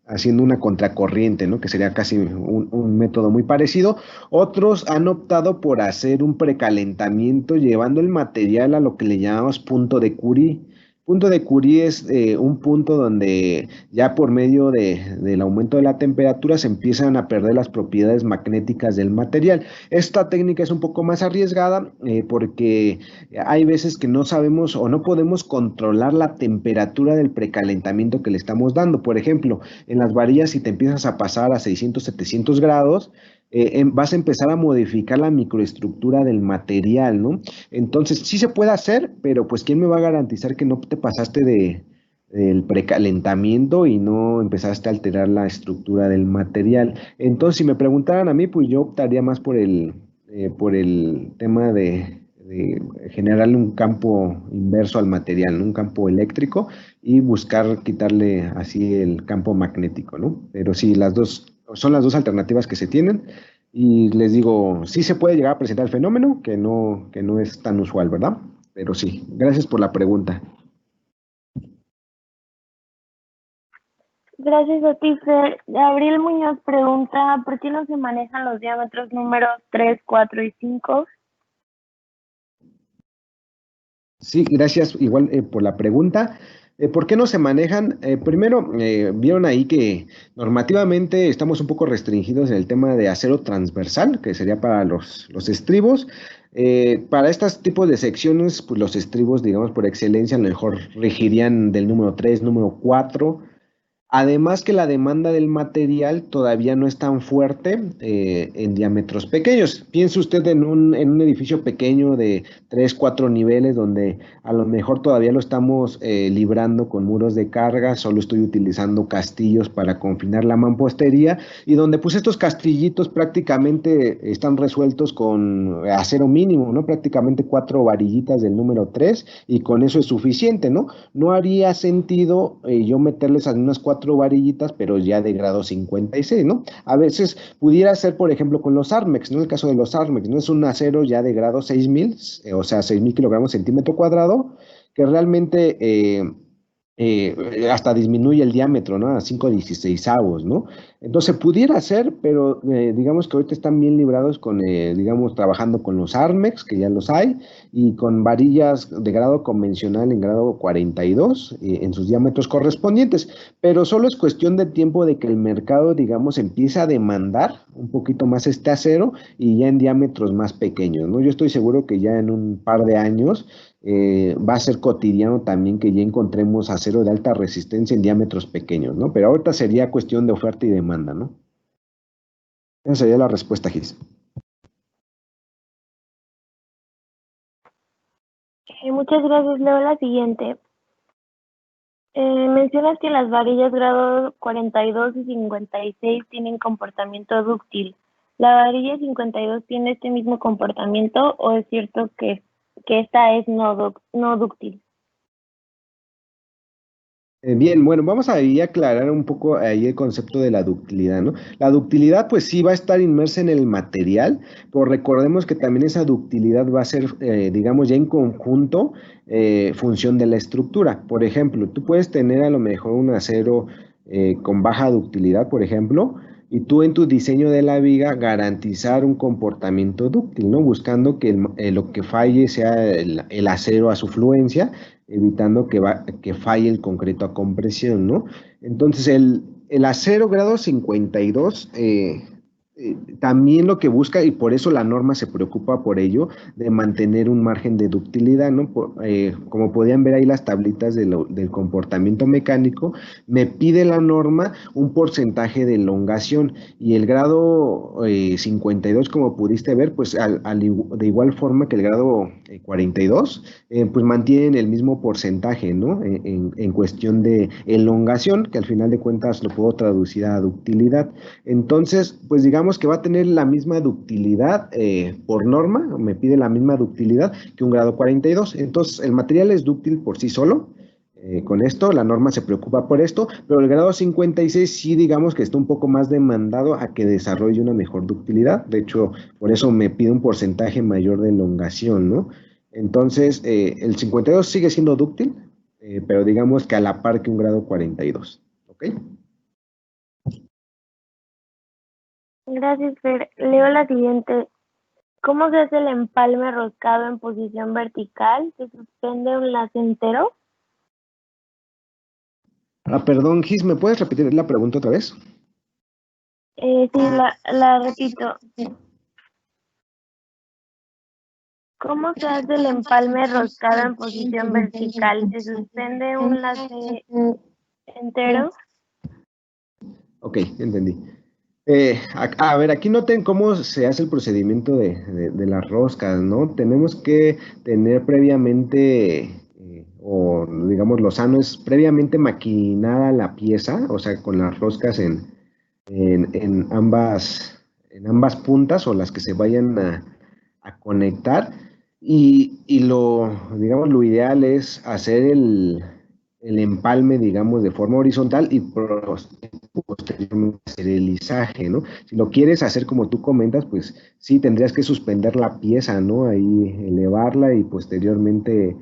haciendo una contracorriente, ¿no? Que sería casi un método muy parecido. Otros han optado por hacer un precalentamiento llevando el material a lo que le llamamos punto de Curie. Punto de Curie es un punto donde ya por medio del aumento de la temperatura se empiezan a perder las propiedades magnéticas del material. Esta técnica es un poco más arriesgada porque hay veces que no sabemos o no podemos controlar la temperatura del precalentamiento que le estamos dando. Por ejemplo, en las varillas, si te empiezas a pasar a 600, 700 grados, vas a empezar a modificar la microestructura del material, ¿no? Entonces, sí se puede hacer, pero pues ¿quién me va a garantizar que no te pasaste del precalentamiento y no empezaste a alterar la estructura del material? Entonces, si me preguntaran a mí, pues yo optaría más por el tema de generarle un campo inverso al material, ¿no? Un campo eléctrico y buscar quitarle así el campo magnético, ¿no? Pero sí, son las dos alternativas que se tienen y les digo, sí se puede llegar a presentar el fenómeno, que no es tan usual, ¿verdad? Pero sí, gracias por la pregunta. Gracias a ti, Fer. Gabriel Muñoz pregunta, ¿por qué no se manejan los diámetros números 3, 4 y 5? Sí, gracias igual por la pregunta. ¿Por qué no se manejan? Primero, vieron ahí que normativamente estamos un poco restringidos en el tema de acero transversal, que sería para los estribos. Para estos tipos de secciones, pues los estribos, digamos, por excelencia, a lo mejor regirían del número 3, número 4. Además que la demanda del material todavía no es tan fuerte en diámetros pequeños. Piense usted en un edificio pequeño de 3, 4 niveles donde a lo mejor todavía lo estamos librando con muros de carga, solo estoy utilizando castillos para confinar la mampostería y donde pues estos castillitos prácticamente están resueltos con acero mínimo, ¿no? Prácticamente 4 varillitas del número 3 y con eso es suficiente, ¿no? No haría sentido yo meterles a unas 4 varillitas, pero ya de grado 56, ¿no? A veces pudiera ser, por ejemplo, con los Armex, ¿no? El caso de los Armex, ¿no? Es un acero ya de grado 6000, o sea, 6000 kilogramos centímetro cuadrado, que realmente hasta disminuye el diámetro, ¿no? A 5/16, ¿no? Entonces pudiera ser, pero digamos que ahorita están bien librados con, digamos, trabajando con los Armex, que ya los hay, y con varillas de grado convencional en grado 42 en sus diámetros correspondientes, pero solo es cuestión de tiempo de que el mercado, digamos, empiece a demandar un poquito más este acero y ya en diámetros más pequeños, ¿no? Yo estoy seguro que ya en un par de años va a ser cotidiano también que ya encontremos acero de alta resistencia en diámetros pequeños, ¿no? Pero ahorita sería cuestión de oferta y demanda, ¿no? Esa sería la respuesta, Gis. Muchas gracias. Leo la siguiente. Mencionas que las varillas grado 42 y 56 tienen comportamiento dúctil. ¿La varilla 52 tiene este mismo comportamiento o es cierto que esta es no dúctil? Bien, bueno, vamos a ahí aclarar un poco ahí el concepto de la ductilidad, ¿no? La ductilidad, pues sí va a estar inmersa en el material, pero recordemos que también esa ductilidad va a ser, digamos, ya en conjunto, función de la estructura. Por ejemplo, tú puedes tener a lo mejor un acero con baja ductilidad, por ejemplo, y tú en tu diseño de la viga garantizar un comportamiento dúctil, ¿no? Buscando que lo que falle sea el acero a su fluencia evitando que falle el concreto a compresión, ¿no? Entonces, el acero grado 52 también lo que busca, y por eso la norma se preocupa por ello, de mantener un margen de ductilidad, ¿no? Como podían ver ahí las tablitas del comportamiento mecánico, me pide la norma un porcentaje de elongación, y el grado 52, como pudiste ver, pues de igual forma que el grado 42, pues mantienen el mismo porcentaje, ¿no? En cuestión de elongación, que al final de cuentas lo puedo traducir a ductilidad. Entonces, pues digamos que va a tener la misma ductilidad por norma, me pide la misma ductilidad que un grado 42. Entonces, el material es dúctil por sí solo. Con esto, la norma se preocupa por esto, pero el grado 56 sí digamos que está un poco más demandado a que desarrolle una mejor ductilidad. De hecho, por eso me pide un porcentaje mayor de elongación, ¿no? Entonces, el 52 sigue siendo dúctil, pero digamos que a la par que un grado 42. ¿Ok? Gracias, Fer. Leo la siguiente. ¿Cómo se hace el empalme roscado en posición vertical? ¿Se suspende un lazo entero? Perdón, Gis, ¿me puedes repetir la pregunta otra vez? Sí, la repito. ¿Cómo se hace el empalme roscado en posición vertical? ¿Se suspende un lazo entero? Ok, entendí. A ver, aquí noten cómo se hace el procedimiento de las roscas, ¿no? Tenemos que tener previamente, o digamos, lo sano es previamente maquinada la pieza, o sea, con las roscas en ambas puntas o las que se vayan a conectar. Digamos, lo ideal es hacer el empalme, digamos, de forma horizontal y posteriormente hacer el lisaje, ¿no? Si lo quieres hacer como tú comentas, pues sí, tendrías que suspender la pieza, ¿no? Ahí elevarla y posteriormente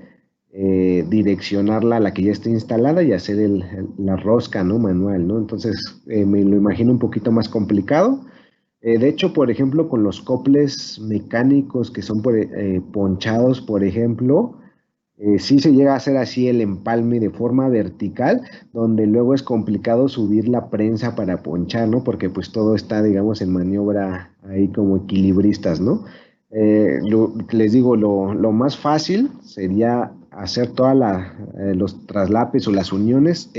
direccionarla a la que ya esté instalada y hacer la rosca, ¿no? Manual, ¿no? Entonces, me lo imagino un poquito más complicado. De hecho, por ejemplo, con los coples mecánicos que son ponchados, por ejemplo, sí se llega a hacer así el empalme de forma vertical, donde luego es complicado subir la prensa para ponchar, ¿no? Porque pues todo está, digamos, en maniobra ahí como equilibristas, ¿no? Les digo, lo más fácil sería hacer todos los traslapes o las uniones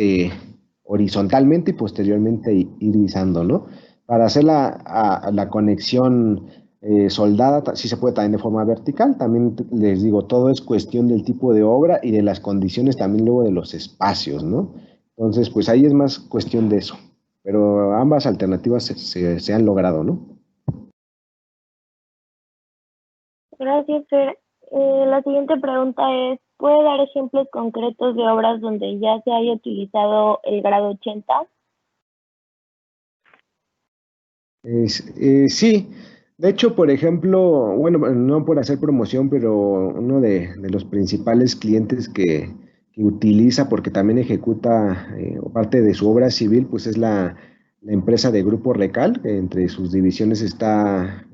horizontalmente y posteriormente ir izando, ¿no? Para hacer la conexión soldada, sí se puede también de forma vertical. También les digo, todo es cuestión del tipo de obra y de las condiciones también luego de los espacios, ¿no? Entonces, pues ahí es más cuestión de eso. Pero ambas alternativas se han logrado, ¿no? Gracias, Fer. La siguiente pregunta es, ¿puede dar ejemplos concretos de obras donde ya se haya utilizado el grado 80? Sí, de hecho, por ejemplo, bueno, no por hacer promoción, pero uno de los principales clientes que utiliza, porque también ejecuta parte de su obra civil, pues es la empresa de Grupo Recal, que entre sus divisiones está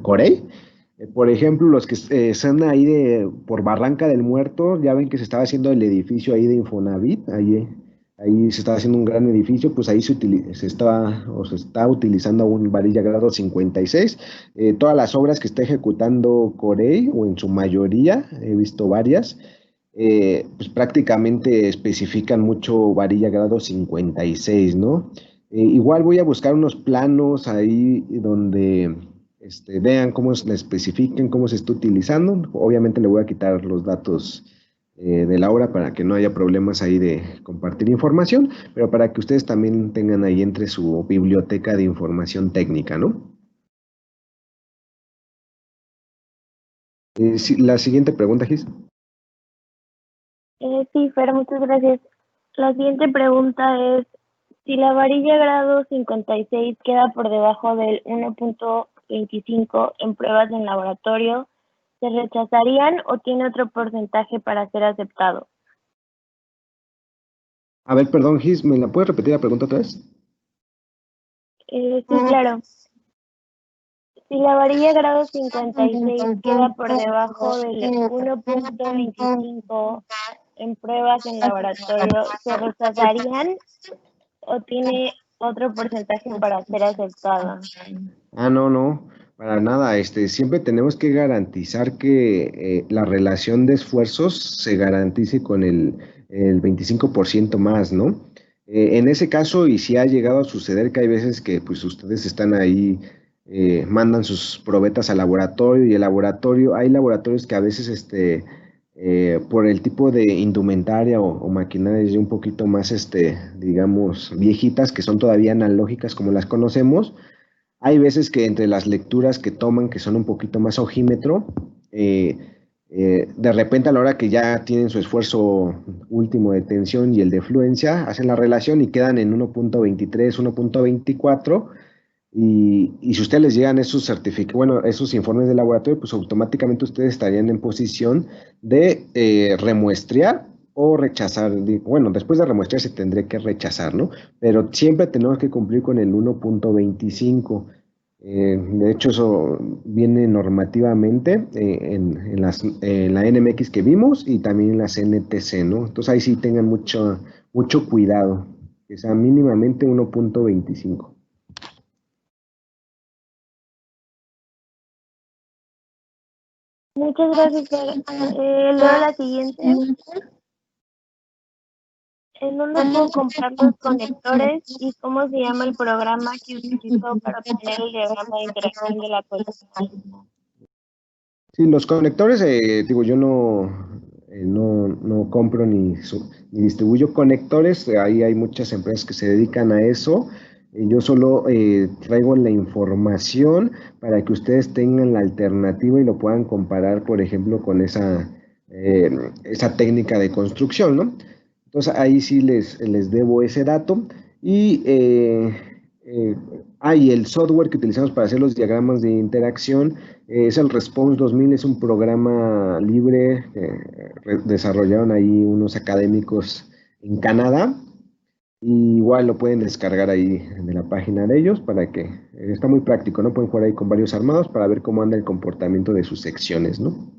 Corey. Por ejemplo, los que están ahí por Barranca del Muerto, ya ven que se estaba haciendo el edificio ahí de Infonavit, ahí se está haciendo un gran edificio, pues ahí se está utilizando aún varilla grado 56. Todas las obras que está ejecutando Corey, o en su mayoría, he visto varias, pues prácticamente especifican mucho varilla grado 56, ¿no? Igual voy a buscar unos planos ahí donde vean cómo le especifiquen, cómo se está utilizando. Obviamente le voy a quitar los datos de la obra para que no haya problemas ahí de compartir información, pero para que ustedes también tengan ahí entre su biblioteca de información técnica, ¿no? Sí, la siguiente pregunta, Gis. Sí, Fer, muchas gracias. La siguiente pregunta es, si la varilla grado 56 queda por debajo del 1.25 en pruebas en laboratorio, ¿se rechazarían o tiene otro porcentaje para ser aceptado? A ver, perdón, Gis, ¿me la puedes repetir la pregunta otra vez? Sí, claro. Si la varilla grado 56 queda por debajo del 1.25 en pruebas en laboratorio, ¿se rechazarían o tiene otro porcentaje para ser aceptada? Ah, no, no, para nada. Siempre tenemos que garantizar que la relación de esfuerzos se garantice con el 25% más, ¿no? En ese caso, y si ha llegado a suceder que hay veces que pues ustedes están ahí, mandan sus probetas al laboratorio y el laboratorio, hay laboratorios que a veces por el tipo de indumentaria o maquinaria ya un poquito más, digamos, viejitas, que son todavía analógicas como las conocemos. Hay veces que entre las lecturas que toman, que son un poquito más ojímetro, de repente a la hora que ya tienen su esfuerzo último de tensión y el de fluencia, hacen la relación y quedan en 1.23, 1.24. Y si ustedes les llegan esos bueno, esos informes de laboratorio, pues automáticamente ustedes estarían en posición de remuestrear o rechazar. Bueno, después de remuestrear se tendría que rechazar, ¿no? Pero siempre tenemos que cumplir con el 1.25. De hecho, eso viene normativamente en la NMX que vimos y también en las NTC, ¿no? Entonces ahí sí tengan mucho cuidado, que sea mínimamente 1.25. Muchas gracias, Fer. Leo la siguiente. ¿En dónde puedo comprar los conectores y cómo se llama el programa que utilizó para obtener el diagrama de interacción de la columna? Sí, los conectores, digo, yo no compro ni distribuyo conectores, ahí hay muchas empresas que se dedican a eso. Yo solo traigo la información para que ustedes tengan la alternativa y lo puedan comparar, por ejemplo, con esa técnica de construcción, ¿no? Entonces ahí sí les debo ese dato. Y eh, y el software que utilizamos para hacer los diagramas de interacción es el Response 2000, es un programa libre que desarrollaron ahí unos académicos en Canadá. Y igual lo pueden descargar ahí de la página de ellos para que está muy práctico, ¿no? Pueden jugar ahí con varios armados para ver cómo anda el comportamiento de sus secciones, ¿no?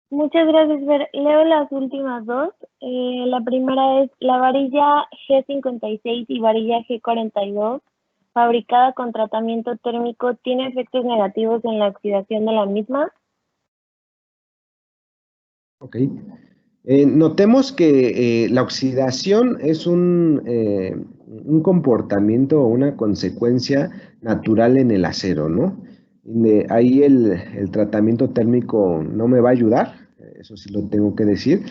Muchas gracias, Fer. Leo las últimas dos. La primera es la varilla G56 y varilla G42, fabricada con tratamiento térmico, ¿tiene efectos negativos en la oxidación de la misma? Ok. Notemos que la oxidación es un comportamiento o una consecuencia natural en el acero, ¿no? Ahí el tratamiento térmico no me va a ayudar, eso sí lo tengo que decir.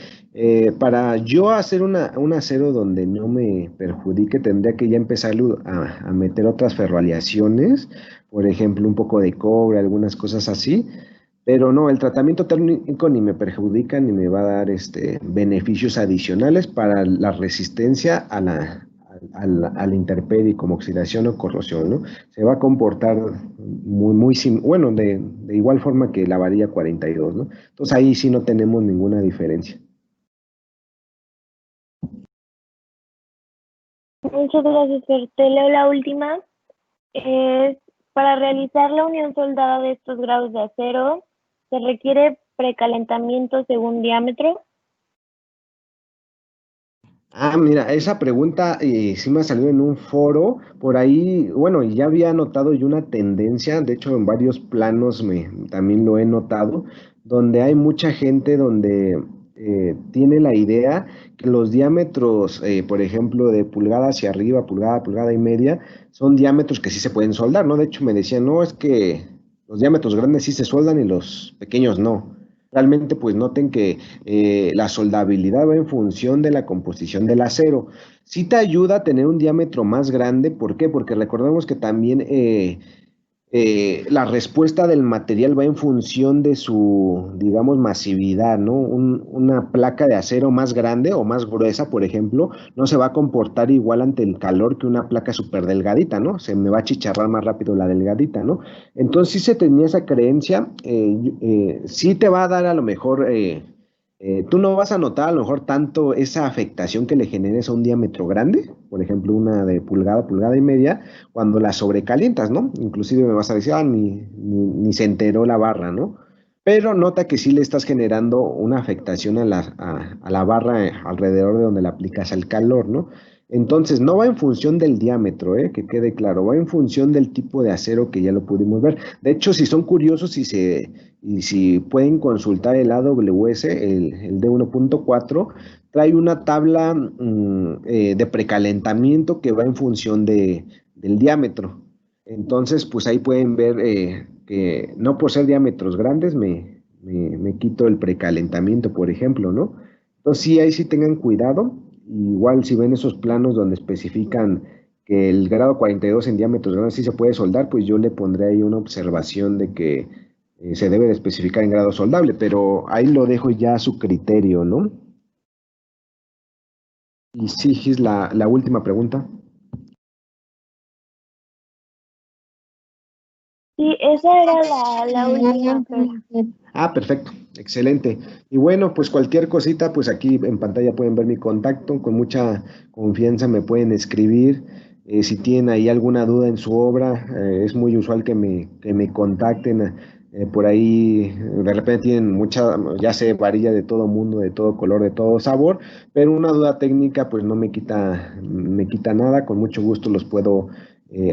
Para yo hacer un acero donde no me perjudique, tendría que ya empezar a meter otras ferroaleaciones, por ejemplo, un poco de cobre, algunas cosas así. Pero no, el tratamiento térmico ni me perjudica ni me va a dar beneficios adicionales para la resistencia a la intemperie como oxidación o corrosión, ¿no? Se va a comportar bueno, de igual forma que la varilla 42, ¿no? Entonces ahí sí no tenemos ninguna diferencia. Muchas gracias, Fer. Te leo la última. Es, para realizar la unión soldada de estos grados de acero, ¿se requiere precalentamiento según diámetro? Ah, mira, esa pregunta sí me ha salido en un foro, por ahí, bueno, y ya había notado yo una tendencia, de hecho en varios planos también lo he notado, donde hay mucha gente donde tiene la idea que los diámetros, por ejemplo, de pulgada hacia arriba, pulgada, pulgada y media, son diámetros que sí se pueden soldar, ¿no? De hecho me decían, no, es que los diámetros grandes sí se soldan y los pequeños no. Realmente, pues noten que la soldabilidad va en función de la composición del acero. Sí te ayuda a tener un diámetro más grande, ¿por qué? Porque recordemos que también la respuesta del material va en función de su, digamos, masividad, ¿no? Una placa de acero más grande o más gruesa, por ejemplo, no se va a comportar igual ante el calor que una placa súper delgadita, ¿no? Se me va a chicharrar más rápido la delgadita, ¿no? Entonces sí se tenía esa creencia, sí te va a dar a lo mejor tú no vas a notar a lo mejor tanto esa afectación que le generes a un diámetro grande, por ejemplo, una de pulgada, pulgada y media, cuando la sobrecalientas, ¿no? Inclusive me vas a decir, ni se enteró la barra, ¿no? Pero nota que sí le estás generando una afectación a la barra alrededor de donde le aplicas el calor, ¿no? Entonces, no va en función del diámetro, que quede claro, va en función del tipo de acero que ya lo pudimos ver. De hecho, si son curiosos y si pueden consultar el AWS, el D1.4, trae una tabla de precalentamiento que va en función del diámetro. Entonces, pues ahí pueden ver que no por ser diámetros grandes me quito el precalentamiento, por ejemplo, ¿no? Entonces, sí, ahí sí tengan cuidado. Igual si ven esos planos donde especifican que el grado 42 en diámetros grandes sí se puede soldar, pues yo le pondré ahí una observación de que se debe de especificar en grado soldable, pero ahí lo dejo ya a su criterio, ¿no? Y sí, Gis, la última pregunta. Sí, esa era la última, Fer. Ah, perfecto, excelente. Y bueno, pues cualquier cosita, pues aquí en pantalla pueden ver mi contacto, con mucha confianza me pueden escribir. Si tienen ahí alguna duda en su obra, es muy usual que me contacten. Por ahí de repente tienen mucha, ya sé, varilla de todo mundo, de todo color, de todo sabor, pero una duda técnica pues no me quita nada, con mucho gusto los puedo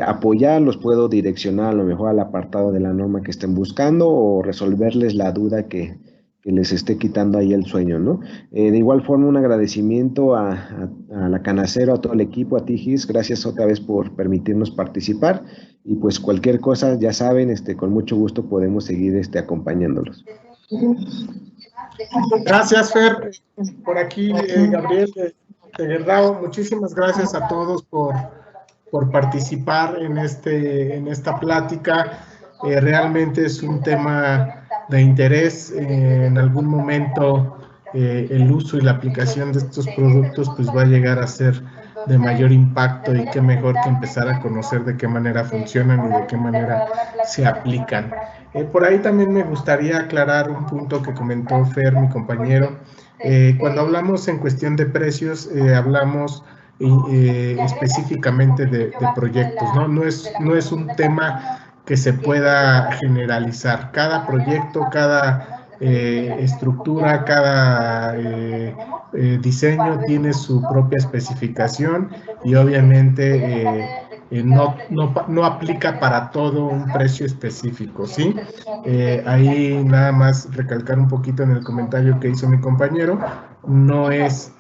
apoyar, los puedo direccionar a lo mejor al apartado de la norma que estén buscando o resolverles la duda que les esté quitando ahí el sueño, ¿no? De igual forma, un agradecimiento a la Canacero, a todo el equipo, a ti, Gis, gracias otra vez por permitirnos participar y pues cualquier cosa, ya saben, con mucho gusto podemos seguir acompañándolos. Gracias, Fer. Por aquí, Gabriel de Guerrao, muchísimas gracias a todos por participar en esta plática. Realmente es un tema de interés. En algún momento el uso y la aplicación de estos productos pues va a llegar a ser de mayor impacto y qué mejor que empezar a conocer de qué manera funcionan y de qué manera se aplican. Por ahí también me gustaría aclarar un punto que comentó Fer, mi compañero. Cuando hablamos en cuestión de precios, hablamos específicamente de proyectos, ¿no? No es un tema que se pueda generalizar. Cada proyecto, cada estructura, cada diseño tiene su propia especificación y obviamente no aplica para todo un precio específico, ¿sí? Ahí nada más recalcar un poquito en el comentario que hizo mi compañero, no es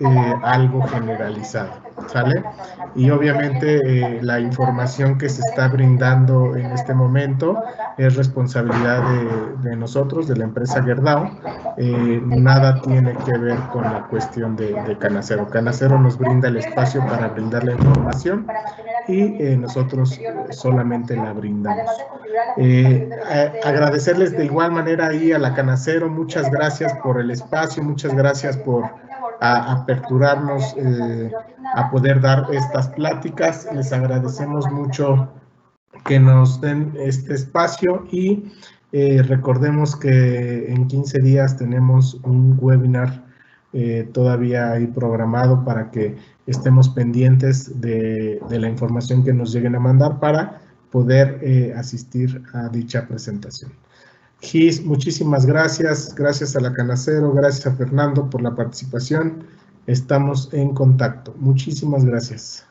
algo generalizado, ¿sale? Y obviamente la información que se está brindando en este momento es responsabilidad de nosotros, de la empresa Gerdau. Nada tiene que ver con la cuestión de Canacero. Canacero nos brinda el espacio para brindar la información y nosotros solamente la brindamos. Agradecerles de igual manera ahí a la Canacero, muchas gracias por el espacio, muchas gracias por aperturarnos a poder dar estas pláticas. Les agradecemos mucho que nos den este espacio y recordemos que en 15 días tenemos un webinar todavía ahí programado para que estemos pendientes de la información que nos lleguen a mandar para poder asistir a dicha presentación. Gis, muchísimas gracias. Gracias a la Canacero, gracias a Fernando por la participación. Estamos en contacto. Muchísimas gracias.